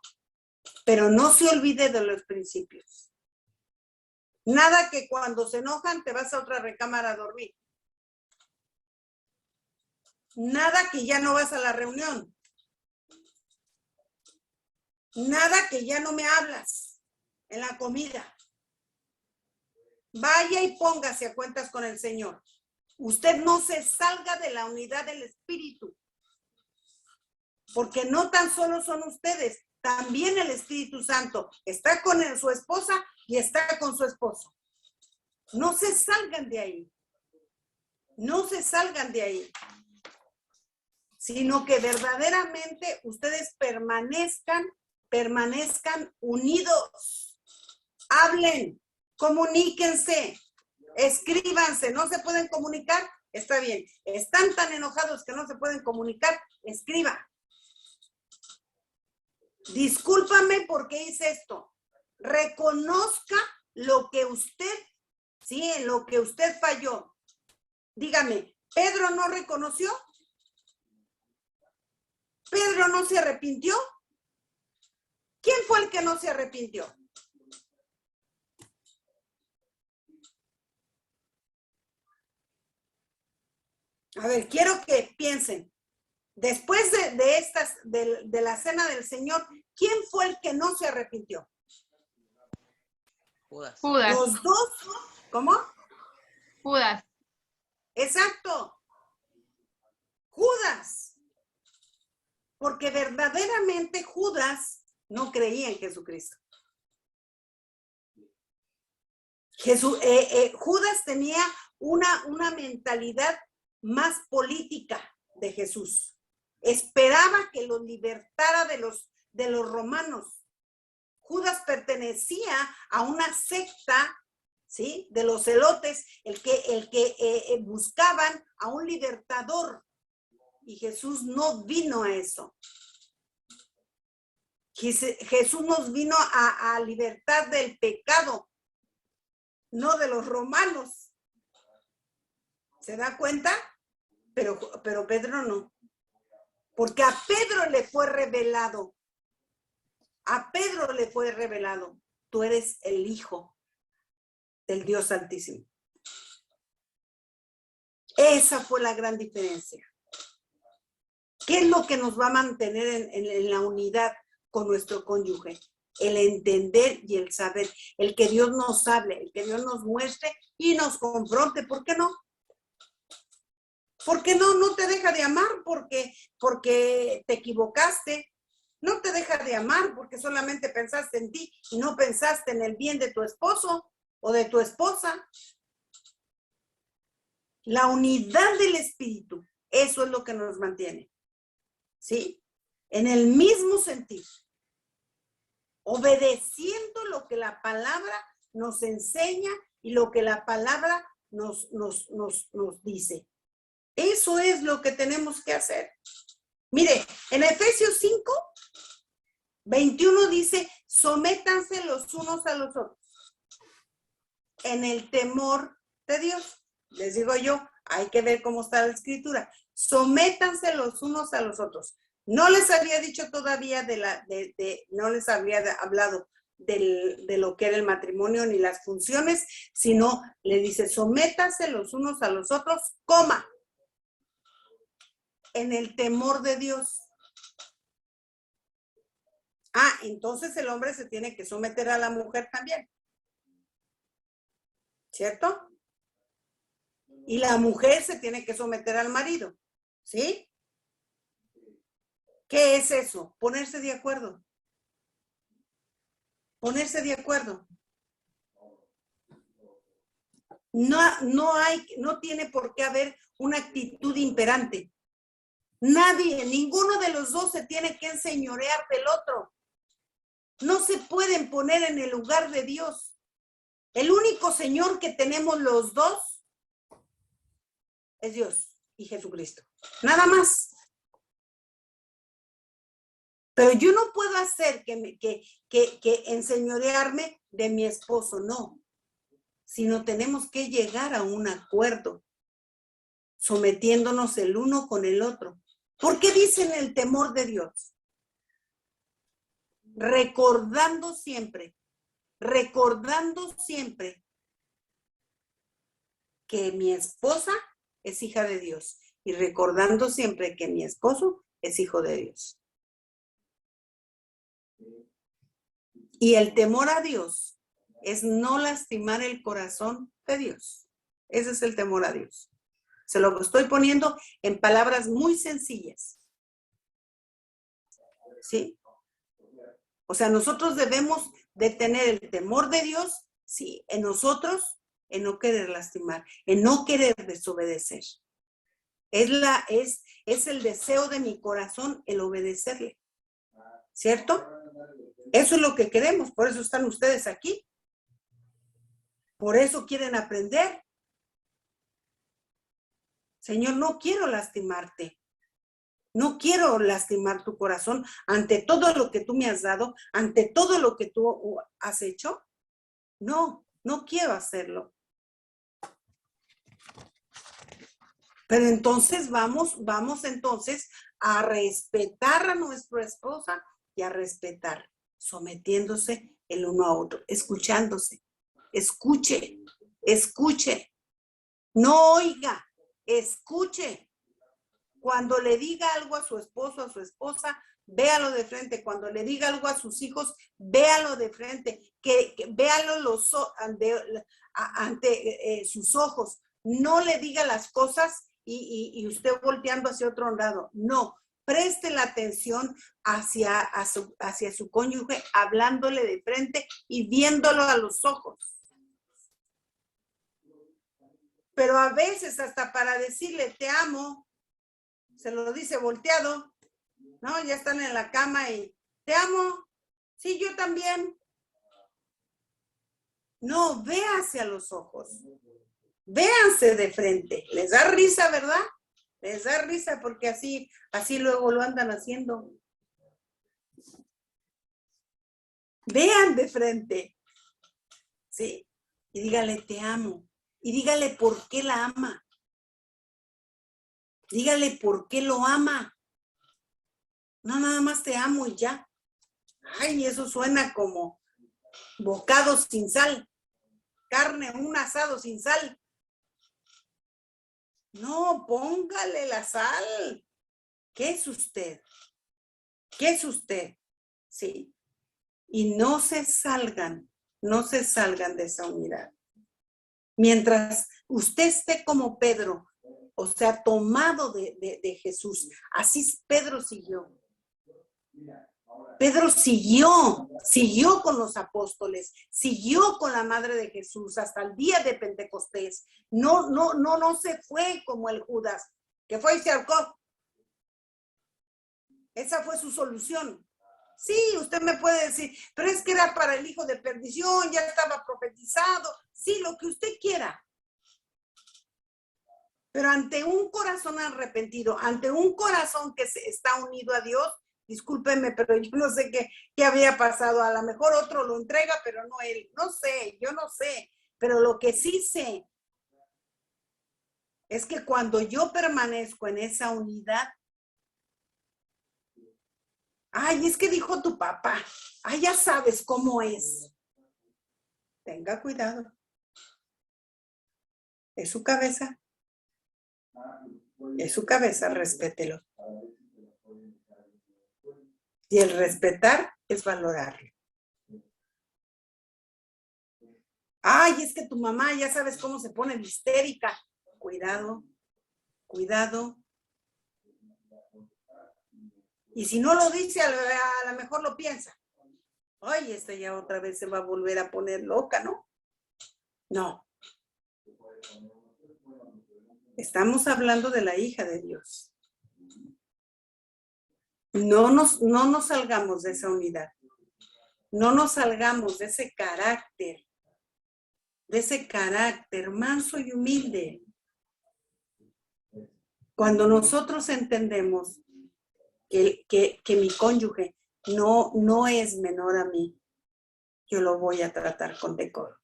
S1: pero no se olvide de los principios. Nada que cuando se enojan te vas a otra recámara a dormir. Nada que ya no vas a la reunión. Nada que ya no me hablas en la comida. Vaya y póngase a cuentas con el Señor. Usted no se salga de la unidad del Espíritu. Porque no tan solo son ustedes, también el Espíritu Santo está con su esposa y está con su esposo. No se salgan de ahí. No se salgan de ahí. Sino que verdaderamente ustedes permanezcan unidos. Hablen, comuníquense, escríbanse. ¿No se pueden comunicar? Está bien. Están tan enojados que no se pueden comunicar. Escriba. Discúlpame porque hice esto. Reconozca lo que usted, sí, en lo que usted falló. Dígame, ¿Pedro no reconoció? ¿Pedro no se arrepintió? ¿Quién fue el que no se arrepintió? A ver, quiero que piensen. Después de la cena del Señor, ¿quién fue el que no se arrepintió?
S2: Judas.
S1: Los dos. ¿Cómo?
S3: Judas.
S1: Exacto. Judas. Porque verdaderamente Judas no creía en Jesucristo. Judas tenía una mentalidad más política de Jesús. Esperaba que los libertara de los romanos. Judas pertenecía a una secta, ¿sí?, de los celotes, el que buscaban a un libertador. Y Jesús no vino a eso. Jesús nos vino a libertar del pecado, no de los romanos. ¿Se da cuenta? Pero Pedro no. Porque a Pedro le fue revelado. A Pedro le fue revelado. Tú eres el Hijo del Dios Altísimo. Esa fue la gran diferencia. ¿Qué es lo que nos va a mantener en la unidad con nuestro cónyuge? El entender y el saber. El que Dios nos hable, el que Dios nos muestre y nos confronte. ¿Por qué no? ¿Por qué no? No te deja de amar porque te equivocaste. No te deja de amar porque solamente pensaste en ti y no pensaste en el bien de tu esposo o de tu esposa. La unidad del Espíritu, eso es lo que nos mantiene. ¿Sí? En el mismo sentido. Obedeciendo lo que la palabra nos enseña y lo que la palabra nos dice. Eso es lo que tenemos que hacer. Mire, en Efesios 5, 21 dice, sométanse los unos a los otros en el temor de Dios. Les digo yo, hay que ver cómo está la escritura. Sométanse los unos a los otros. No les había dicho todavía no les había hablado de lo que era el matrimonio ni las funciones, sino le dice, sométanse los unos a los otros, coma, en el temor de Dios. Ah, entonces el hombre se tiene que someter a la mujer también. ¿Cierto? Y la mujer se tiene que someter al marido. ¿Sí? ¿Qué es eso? Ponerse de acuerdo. Ponerse de acuerdo. No tiene por qué haber una actitud imperante. Nadie, ninguno de los dos se tiene que enseñorear del otro. No se pueden poner en el lugar de Dios. El único Señor que tenemos los dos es Dios y Jesucristo. Nada más. Pero yo no puedo hacer que enseñorearme de mi esposo, no. Sino tenemos que llegar a un acuerdo, sometiéndonos el uno con el otro. ¿Por qué dicen el temor de Dios? Recordando siempre que mi esposa es hija de Dios y recordando siempre que mi esposo es hijo de Dios. Y el temor a Dios es no lastimar el corazón de Dios. Ese es el temor a Dios. Se lo estoy poniendo en palabras muy sencillas. ¿Sí? O sea, nosotros debemos de tener el temor de Dios, sí, en nosotros, en no querer lastimar, en no querer desobedecer. Es el deseo de mi corazón el obedecerle. ¿Cierto? Eso es lo que queremos, por eso están ustedes aquí. Por eso quieren aprender. Señor, no quiero lastimarte. No quiero lastimar tu corazón ante todo lo que tú me has dado, ante todo lo que tú has hecho. No quiero hacerlo. Pero entonces vamos entonces a respetar a nuestra esposa y a respetar, sometiéndose el uno a otro, escuchándose. Escuche. No oiga, escuche. Cuando le diga algo a su esposo, a su esposa, véalo de frente. Cuando le diga algo a sus hijos, véalo de frente. Que véalo ante sus ojos. No le diga las cosas y usted volteando hacia otro lado. No, preste la atención hacia su cónyuge, hablándole de frente y viéndolo a los ojos. Pero a veces hasta para decirle te amo, se lo dice volteado, ¿no? Ya están en la cama y te amo, sí, yo también. No, véase a los ojos, véanse de frente. Les da risa, ¿verdad? Les da risa porque así luego lo andan haciendo. Vean de frente, ¿sí? Y dígale te amo. Y dígale por qué la ama. Dígale por qué lo ama. No, nada más te amo y ya. Ay, eso suena como bocado sin sal. Carne, un asado sin sal. No, póngale la sal. ¿Qué es usted? ¿Qué es usted? Sí. Y no se salgan de esa unidad. Mientras usted esté como Pedro, o sea, tomado de Jesús, así Pedro siguió. Pedro siguió con los apóstoles, siguió con la madre de Jesús hasta el día de Pentecostés. No se fue como el Judas, que fue y se ahorcó. Esa fue su solución. Sí, usted me puede decir, pero es que era para el hijo de perdición, ya estaba profetizado. Sí, lo que usted quiera. Pero ante un corazón arrepentido, ante un corazón que está unido a Dios, discúlpenme, pero yo no sé qué había pasado. A lo mejor otro lo entrega, pero no él. No sé, yo no sé. Pero lo que sí sé es que cuando yo permanezco en esa unidad, ay, es que dijo tu papá, ay, ya sabes cómo es. Tenga cuidado. Es su cabeza. Es su cabeza, respételo. Y el respetar es valorarlo. Ay, es que tu mamá ya sabes cómo se pone histérica. Cuidado, cuidado. Y si no lo dice, a lo mejor lo piensa. Ay, esta ya otra vez se va a volver a poner loca, ¿no? No. Estamos hablando de la hija de Dios. No nos salgamos de esa unidad. No nos salgamos de ese carácter manso y humilde. Cuando nosotros entendemos que mi cónyuge no es menor a mí, yo lo voy a tratar con decoro.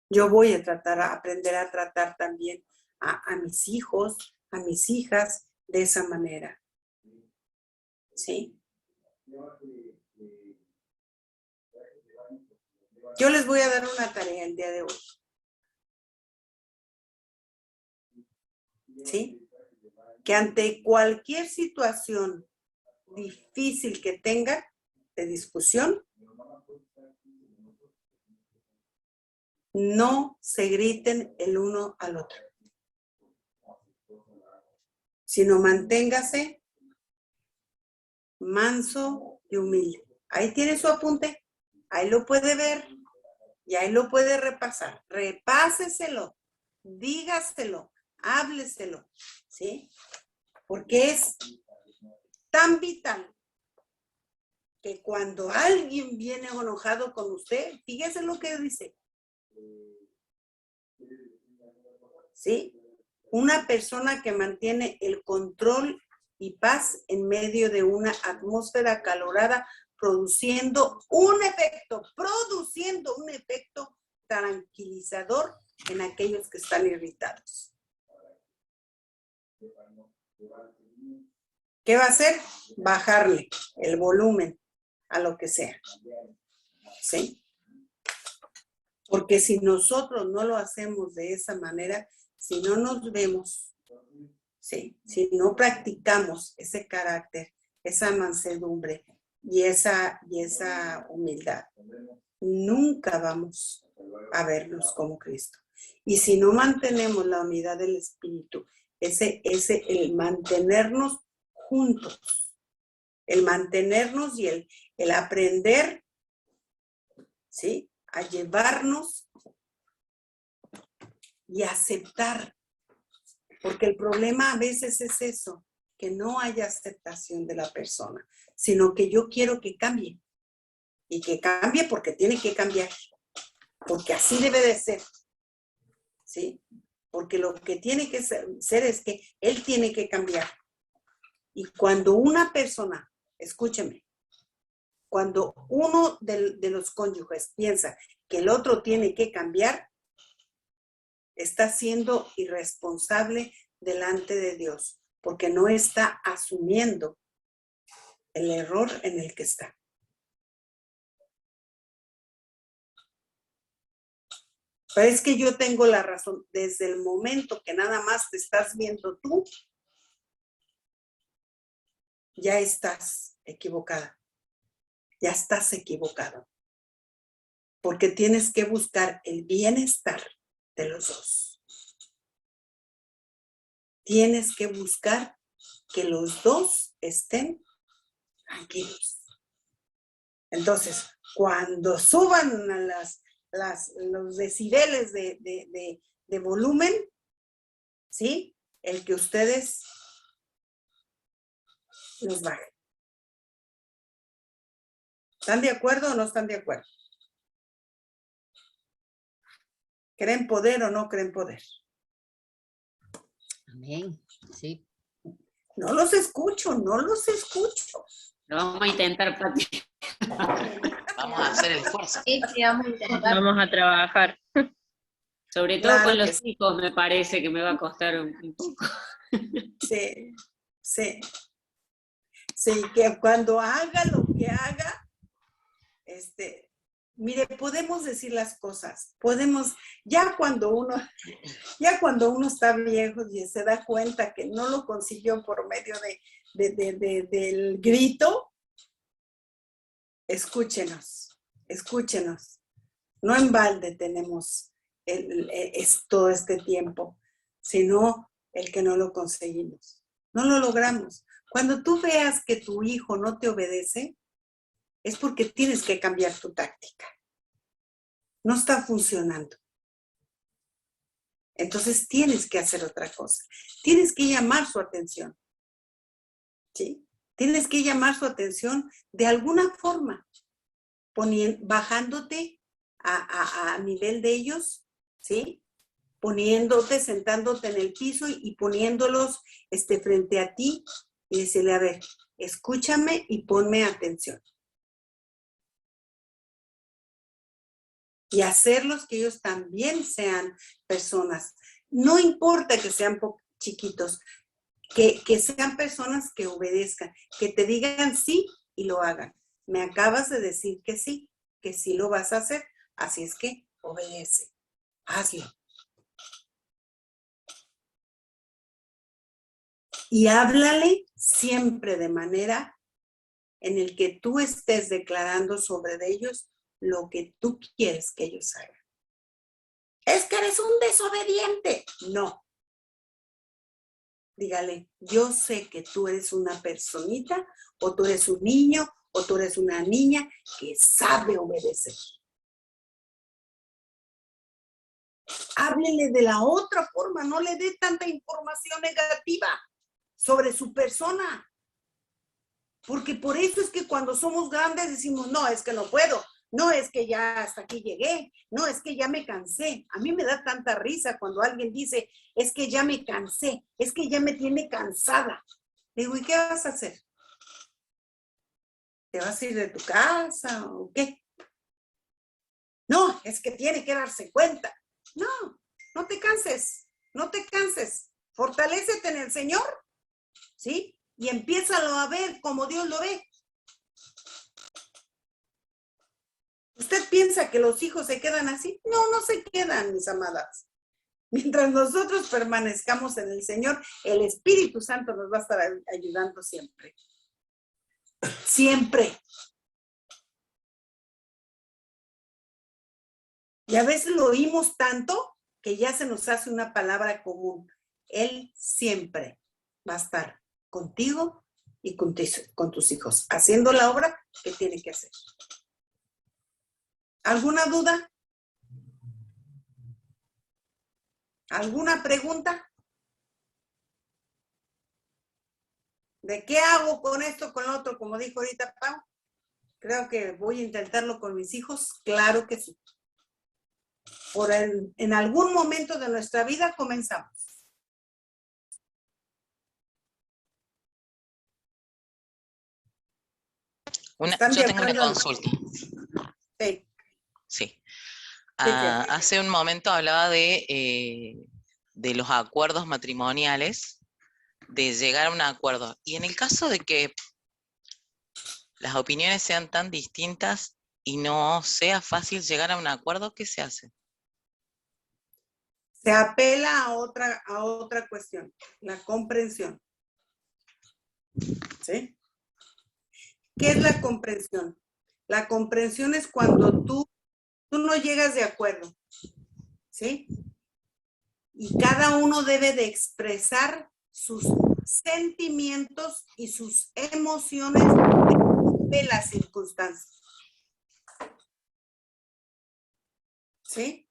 S1: Yo voy a aprender a tratar también a mis hijos, a mis hijas de esa manera. ¿Sí? Yo les voy a dar una tarea el día de hoy. ¿Sí? Que ante cualquier situación difícil que tengan de discusión, no se griten el uno al otro, sino manténgase manso y humilde. Ahí tiene su apunte, ahí lo puede ver y ahí lo puede repasar. Repáseselo, dígaselo, hábleselo, ¿sí? Porque es tan vital que cuando alguien viene enojado con usted, fíjese lo que dice. ¿Sí? Una persona que mantiene el control y paz en medio de una atmósfera acalorada, produciendo un efecto tranquilizador en aquellos que están irritados. ¿Qué va a hacer? Bajarle el volumen a lo que sea. ¿Sí? Porque si nosotros no lo hacemos de esa manera, si no nos vemos, ¿sí? Si no practicamos ese carácter, esa mansedumbre y esa humildad, nunca vamos a vernos como Cristo. Y si no mantenemos la unidad del Espíritu, el mantenernos juntos, el mantenernos y el aprender, ¿sí? A llevarnos y aceptar. Porque el problema a veces es eso, que no haya aceptación de la persona, sino que yo quiero que cambie. Y que cambie porque tiene que cambiar. Porque así debe de ser. ¿Sí? Porque lo que tiene que ser es que él tiene que cambiar. Y cuando una persona, escúcheme, cuando uno de los cónyuges piensa que el otro tiene que cambiar, está siendo irresponsable delante de Dios, porque no está asumiendo el error en el que está. Pero es que yo tengo la razón. Desde el momento que nada más te estás viendo tú, ya estás equivocada. Ya estás equivocado. Porque tienes que buscar el bienestar de los dos. Tienes que buscar que los dos estén tranquilos. Entonces, cuando suban a los decibeles de volumen, ¿sí? El que ustedes los bajen. ¿Están de acuerdo o no están de acuerdo? ¿Creen poder o no creen poder?
S2: Amén, sí.
S1: No los escucho, no los escucho.
S2: Lo vamos a intentar, Pati.
S4: Vamos a hacer el esfuerzo.
S3: Sí, vamos a intentar.
S5: Vamos a trabajar.
S2: Sobre todo
S1: Claro
S2: con
S1: que
S2: los
S1: sí.
S2: hijos me parece que me va a costar un poco.
S1: Sí, sí. Sí, que cuando haga lo que haga, mire, podemos decir las cosas, podemos, ya cuando uno está viejo y se da cuenta que no lo consiguió por medio del grito, escúchenos. No en balde tenemos todo este tiempo, sino el que no lo conseguimos. No lo logramos. Cuando tú veas que tu hijo no te obedece, es porque tienes que cambiar tu táctica. No está funcionando. Entonces tienes que hacer otra cosa. Tienes que llamar su atención. ¿Sí? Tienes que llamar su atención de alguna forma, bajándote a nivel de ellos, ¿sí? Poniéndote, sentándote en el piso y poniéndolos frente a ti y decirle, a ver, escúchame y ponme atención. Y hacerlos que ellos también sean personas. No importa que sean chiquitos, que sean personas que obedezcan, que te digan sí y lo hagan. Me acabas de decir que sí lo vas a hacer, así es que obedece, hazlo. Y háblale siempre de manera en el que tú estés declarando sobre ellos lo que tú quieres que ellos hagan. Es que eres un desobediente. No. Dígale, yo sé que tú eres una personita, o tú eres un niño, o tú eres una niña que sabe obedecer. Háblele de la otra forma, no le dé tanta información negativa sobre su persona. Porque por eso es que cuando somos grandes decimos, no, es que no puedo, no, es que ya hasta aquí llegué, no, es que ya me cansé. A mí me da tanta risa cuando alguien dice, es que ya me cansé, es que ya me tiene cansada. Le digo, ¿y qué vas a hacer? ¿Te vas a ir de tu casa o qué? No, es que tiene que darse cuenta. No, no te canses, no te canses. Fortalécete en el Señor, ¿sí? Y empiézalo a ver como Dios lo ve. ¿Usted piensa que los hijos se quedan así? No, no se quedan, mis amadas. Mientras nosotros permanezcamos en el Señor, el Espíritu Santo nos va a estar ayudando siempre. Siempre. Y a veces lo oímos tanto que ya se nos hace una palabra común. Él siempre va a estar contigo y con tus hijos, haciendo la obra que tiene que hacer. ¿Alguna duda? ¿Alguna pregunta? ¿De qué hago con esto, con lo otro? Como dijo ahorita Pau, creo que voy a intentarlo con mis hijos. Claro que sí. En algún momento de nuestra vida comenzamos.
S4: Yo tengo una consulta.
S1: Sí.
S4: Sí. Hace un momento hablaba de los acuerdos matrimoniales, de llegar a un acuerdo. Y en el caso de que las opiniones sean tan distintas y no sea fácil llegar a un acuerdo, ¿qué se hace?
S1: Se apela a otra cuestión, la comprensión. ¿Sí? ¿Qué es la comprensión? La comprensión es cuando tú no llegas de acuerdo, ¿sí? Y cada uno debe de expresar sus sentimientos y sus emociones de las circunstancias. ¿Sí?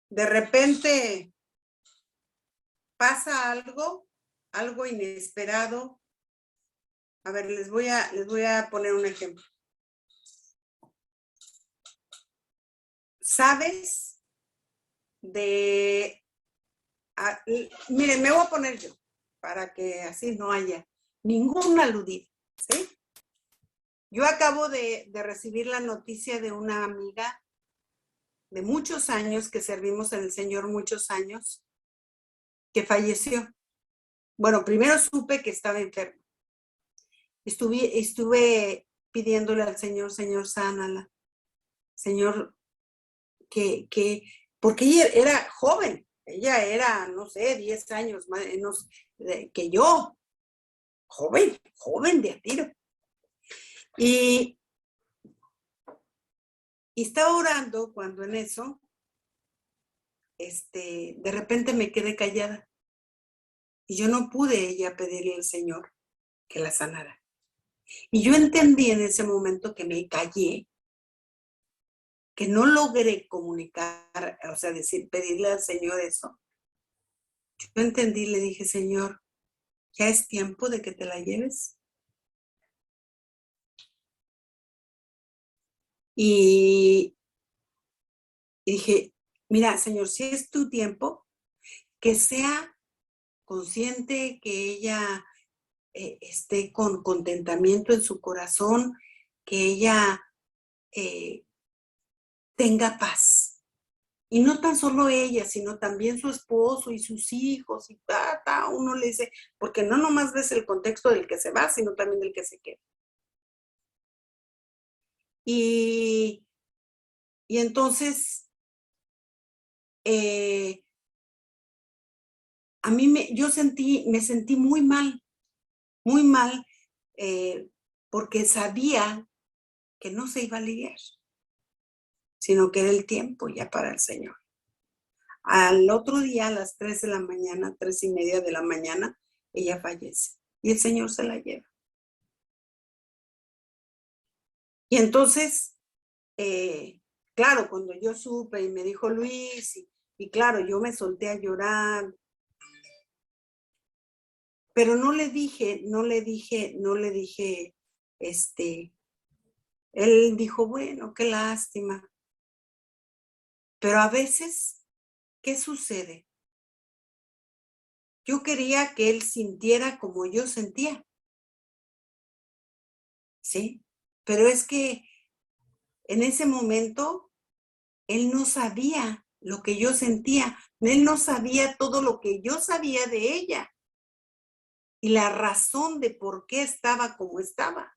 S1: De repente pasa algo inesperado. A ver, les voy a poner un ejemplo. ¿Sabes miren, me voy a poner yo, para que así no haya ningún aludido, ¿sí? Yo acabo de recibir la noticia de una amiga de muchos años, que servimos en el Señor muchos años, que falleció. Bueno, primero supe que estaba enferma. Estuve pidiéndole al Señor, Señor, sánala. Señor, porque ella era joven. Ella era, no sé, 10 años menos que yo. Joven de a tiro. Y estaba orando cuando en eso, de repente me quedé callada. Y yo no pude ella pedirle al Señor que la sanara. Y yo entendí en ese momento que me callé, que no logré comunicar, o sea, pedirle al Señor eso. Yo entendí, le dije, Señor, ¿ya es tiempo de que te la lleves? Y dije, mira, Señor, si es tu tiempo, que sea consciente, que ella esté con contentamiento en su corazón, que ella tenga paz. Y no tan solo ella, sino también su esposo y sus hijos, y uno le dice, porque no nomás ves el contexto del que se va, sino también del que se queda. Y entonces, a mí me sentí muy mal, porque sabía que no se iba a lidiar, sino que era el tiempo ya para el Señor. Al otro día, a las 3 de la mañana, 3:30 de la mañana, ella fallece y el Señor se la lleva. Y entonces, claro, cuando yo supe y me dijo Luis, y claro, yo me solté a llorar, pero no le dije, él dijo, bueno, qué lástima. Pero a veces, ¿qué sucede? Yo quería que él sintiera como yo sentía. ¿Sí? Pero es que en ese momento, él no sabía lo que yo sentía. Él no sabía todo lo que yo sabía de ella. Y la razón de por qué estaba como estaba.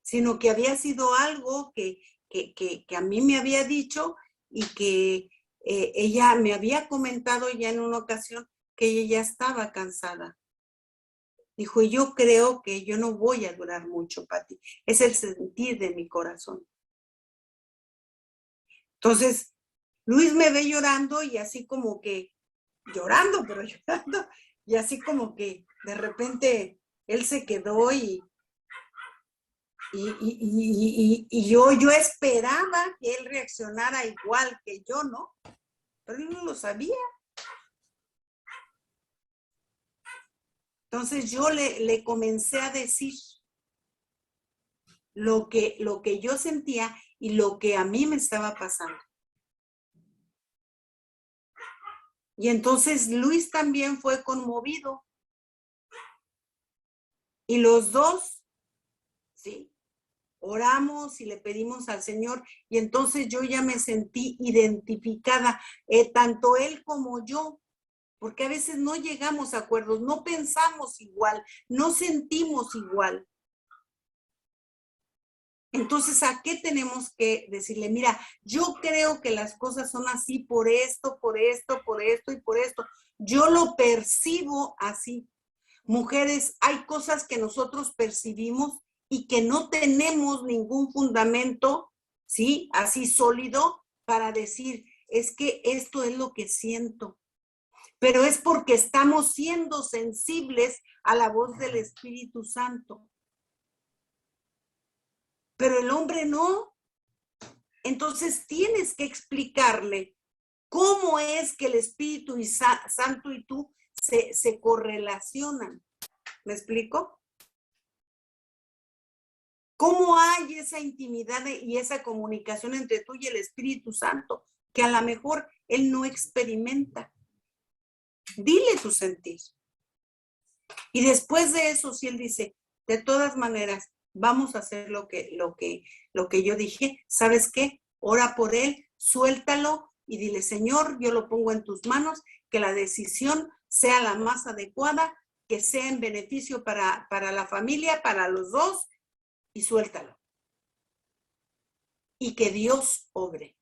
S1: sino que había sido algo que a mí me había dicho y que ella me había comentado ya en una ocasión que ella ya estaba cansada. Dijo, yo creo que yo no voy a durar mucho, Pati. Es el sentir de mi corazón. Entonces, Luis me ve llorando y así como que, llorando, pero llorando, y así como que de repente él se quedó y yo esperaba que él reaccionara igual que yo, ¿no? Pero él no lo sabía. Entonces yo le comencé a decir lo que yo sentía y lo que a mí me estaba pasando. Y entonces Luis también fue conmovido. Y los dos, sí, oramos y le pedimos al Señor. Y entonces yo ya me sentí identificada, tanto él como yo. Porque a veces no llegamos a acuerdos, no pensamos igual, no sentimos igual. Entonces, ¿a qué tenemos que decirle? Mira, yo creo que las cosas son así por esto, por esto, por esto y por esto. Yo lo percibo así. Mujeres, hay cosas que nosotros percibimos y que no tenemos ningún fundamento, ¿sí? Así sólido para decir, es que esto es lo que siento. Pero es porque estamos siendo sensibles a la voz del Espíritu Santo. Pero el hombre no. Entonces tienes que explicarle cómo es que el Espíritu Santo y tú se correlacionan. ¿Me explico? ¿Cómo hay esa intimidad y esa comunicación entre tú y el Espíritu Santo que a lo mejor él no experimenta? Dile tu sentir. Y después de eso, si él dice, de todas maneras, vamos a hacer lo que yo dije, ¿sabes qué? Ora por él, suéltalo y dile, Señor, yo lo pongo en tus manos, que la decisión sea la más adecuada, que sea en beneficio para la familia, para los dos, y suéltalo. Y que Dios obre.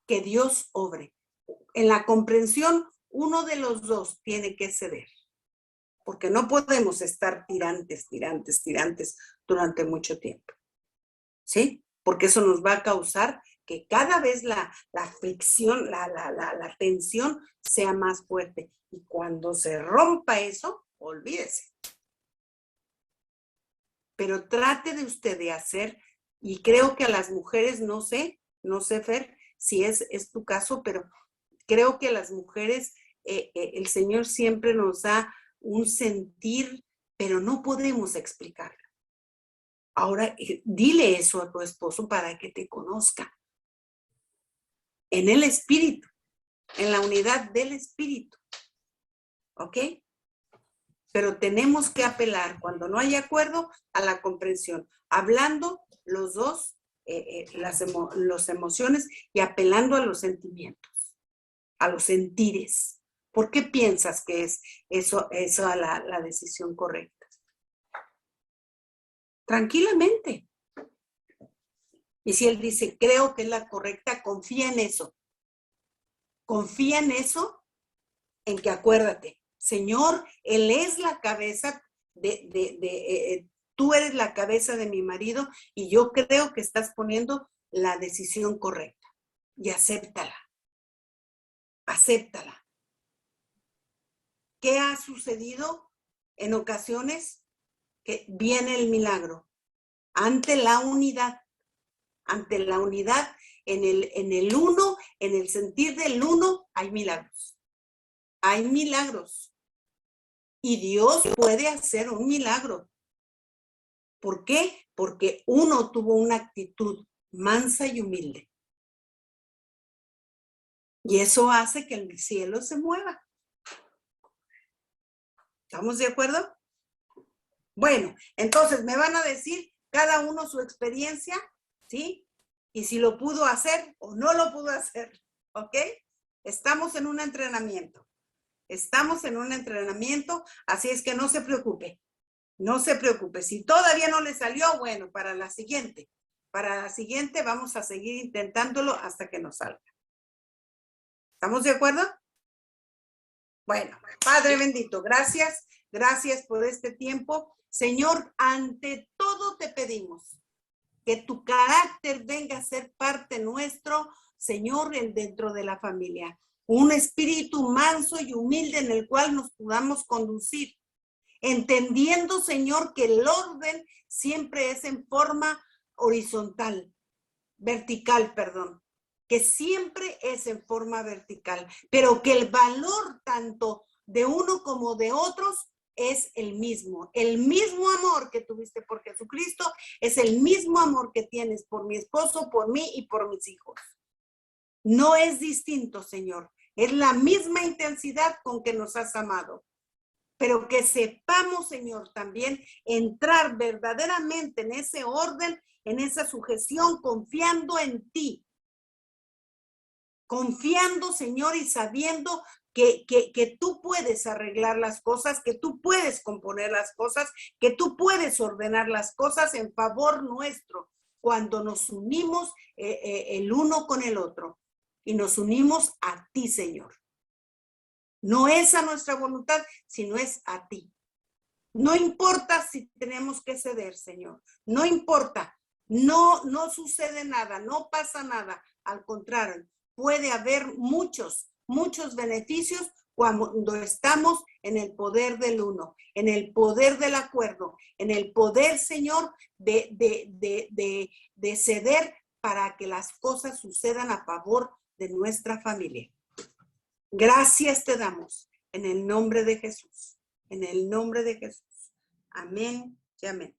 S1: Que Dios obre. En la comprensión, uno de los dos tiene que ceder. Porque no podemos estar tirantes durante mucho tiempo. ¿Sí? Porque eso nos va a causar que cada vez la fricción, la tensión sea más fuerte. Y cuando se rompa eso, olvídese. Pero trate de usted de hacer, y creo que a las mujeres, no sé, Fer, si es tu caso, pero creo que a las mujeres el Señor siempre nos da un sentir, pero no podemos explicarlo. Ahora, dile eso a tu esposo para que te conozca. En el Espíritu, en la unidad del Espíritu. ¿Ok? Pero tenemos que apelar, cuando no hay acuerdo, a la comprensión. Hablando los dos, las emociones y apelando a los sentimientos, a los sentires. ¿Por qué piensas que es eso la decisión correcta? Tranquilamente. Y si él dice, creo que es la correcta, confía en eso. Confía en eso, en que acuérdate, Señor, Él es la cabeza tú eres la cabeza de mi marido y yo creo que estás poniendo la decisión correcta. Y acéptala. Acéptala. ¿Qué ha sucedido en ocasiones? Que viene el milagro. Ante la unidad. Ante la unidad, en el uno, en el sentir del uno, hay milagros. Hay milagros. Y Dios puede hacer un milagro. ¿Por qué? Porque uno tuvo una actitud mansa y humilde. Y eso hace que el cielo se mueva. ¿Estamos de acuerdo? Bueno, entonces me van a decir cada uno su experiencia, ¿sí? Y si lo pudo hacer o no lo pudo hacer, ¿ok? Estamos en un entrenamiento. Estamos en un entrenamiento, así es que no se preocupe. No se preocupe. Si todavía no le salió, bueno, para la siguiente vamos a seguir intentándolo hasta que nos salga. ¿Estamos de acuerdo? Bueno, Padre bendito, gracias por este tiempo. Señor, ante todo te pedimos que tu carácter venga a ser parte nuestro, Señor, dentro de la familia. Un espíritu manso y humilde en el cual nos podamos conducir, entendiendo, Señor, que el orden siempre es en forma vertical, que siempre es en forma vertical, pero que el valor tanto de uno como de otros es el mismo amor que tuviste por Jesucristo, es el mismo amor que tienes por mi esposo, por mí y por mis hijos. No es distinto, Señor, es la misma intensidad con que nos has amado. Pero que sepamos, Señor, también entrar verdaderamente en ese orden, en esa sujeción, confiando en ti. Confiando, Señor, y sabiendo que tú puedes arreglar las cosas, que tú puedes componer las cosas, que tú puedes ordenar las cosas en favor nuestro, cuando nos unimos el uno con el otro. Y nos unimos a ti, Señor. No es a nuestra voluntad, sino es a ti. No importa si tenemos que ceder, Señor. No importa. No sucede nada, no pasa nada. Al contrario, puede haber muchos beneficios cuando estamos en el poder del uno, en el poder del acuerdo, en el poder, Señor, de ceder para que las cosas sucedan a favor de nuestra familia. Gracias te damos en el nombre de Jesús. En el nombre de Jesús. Amén y amén.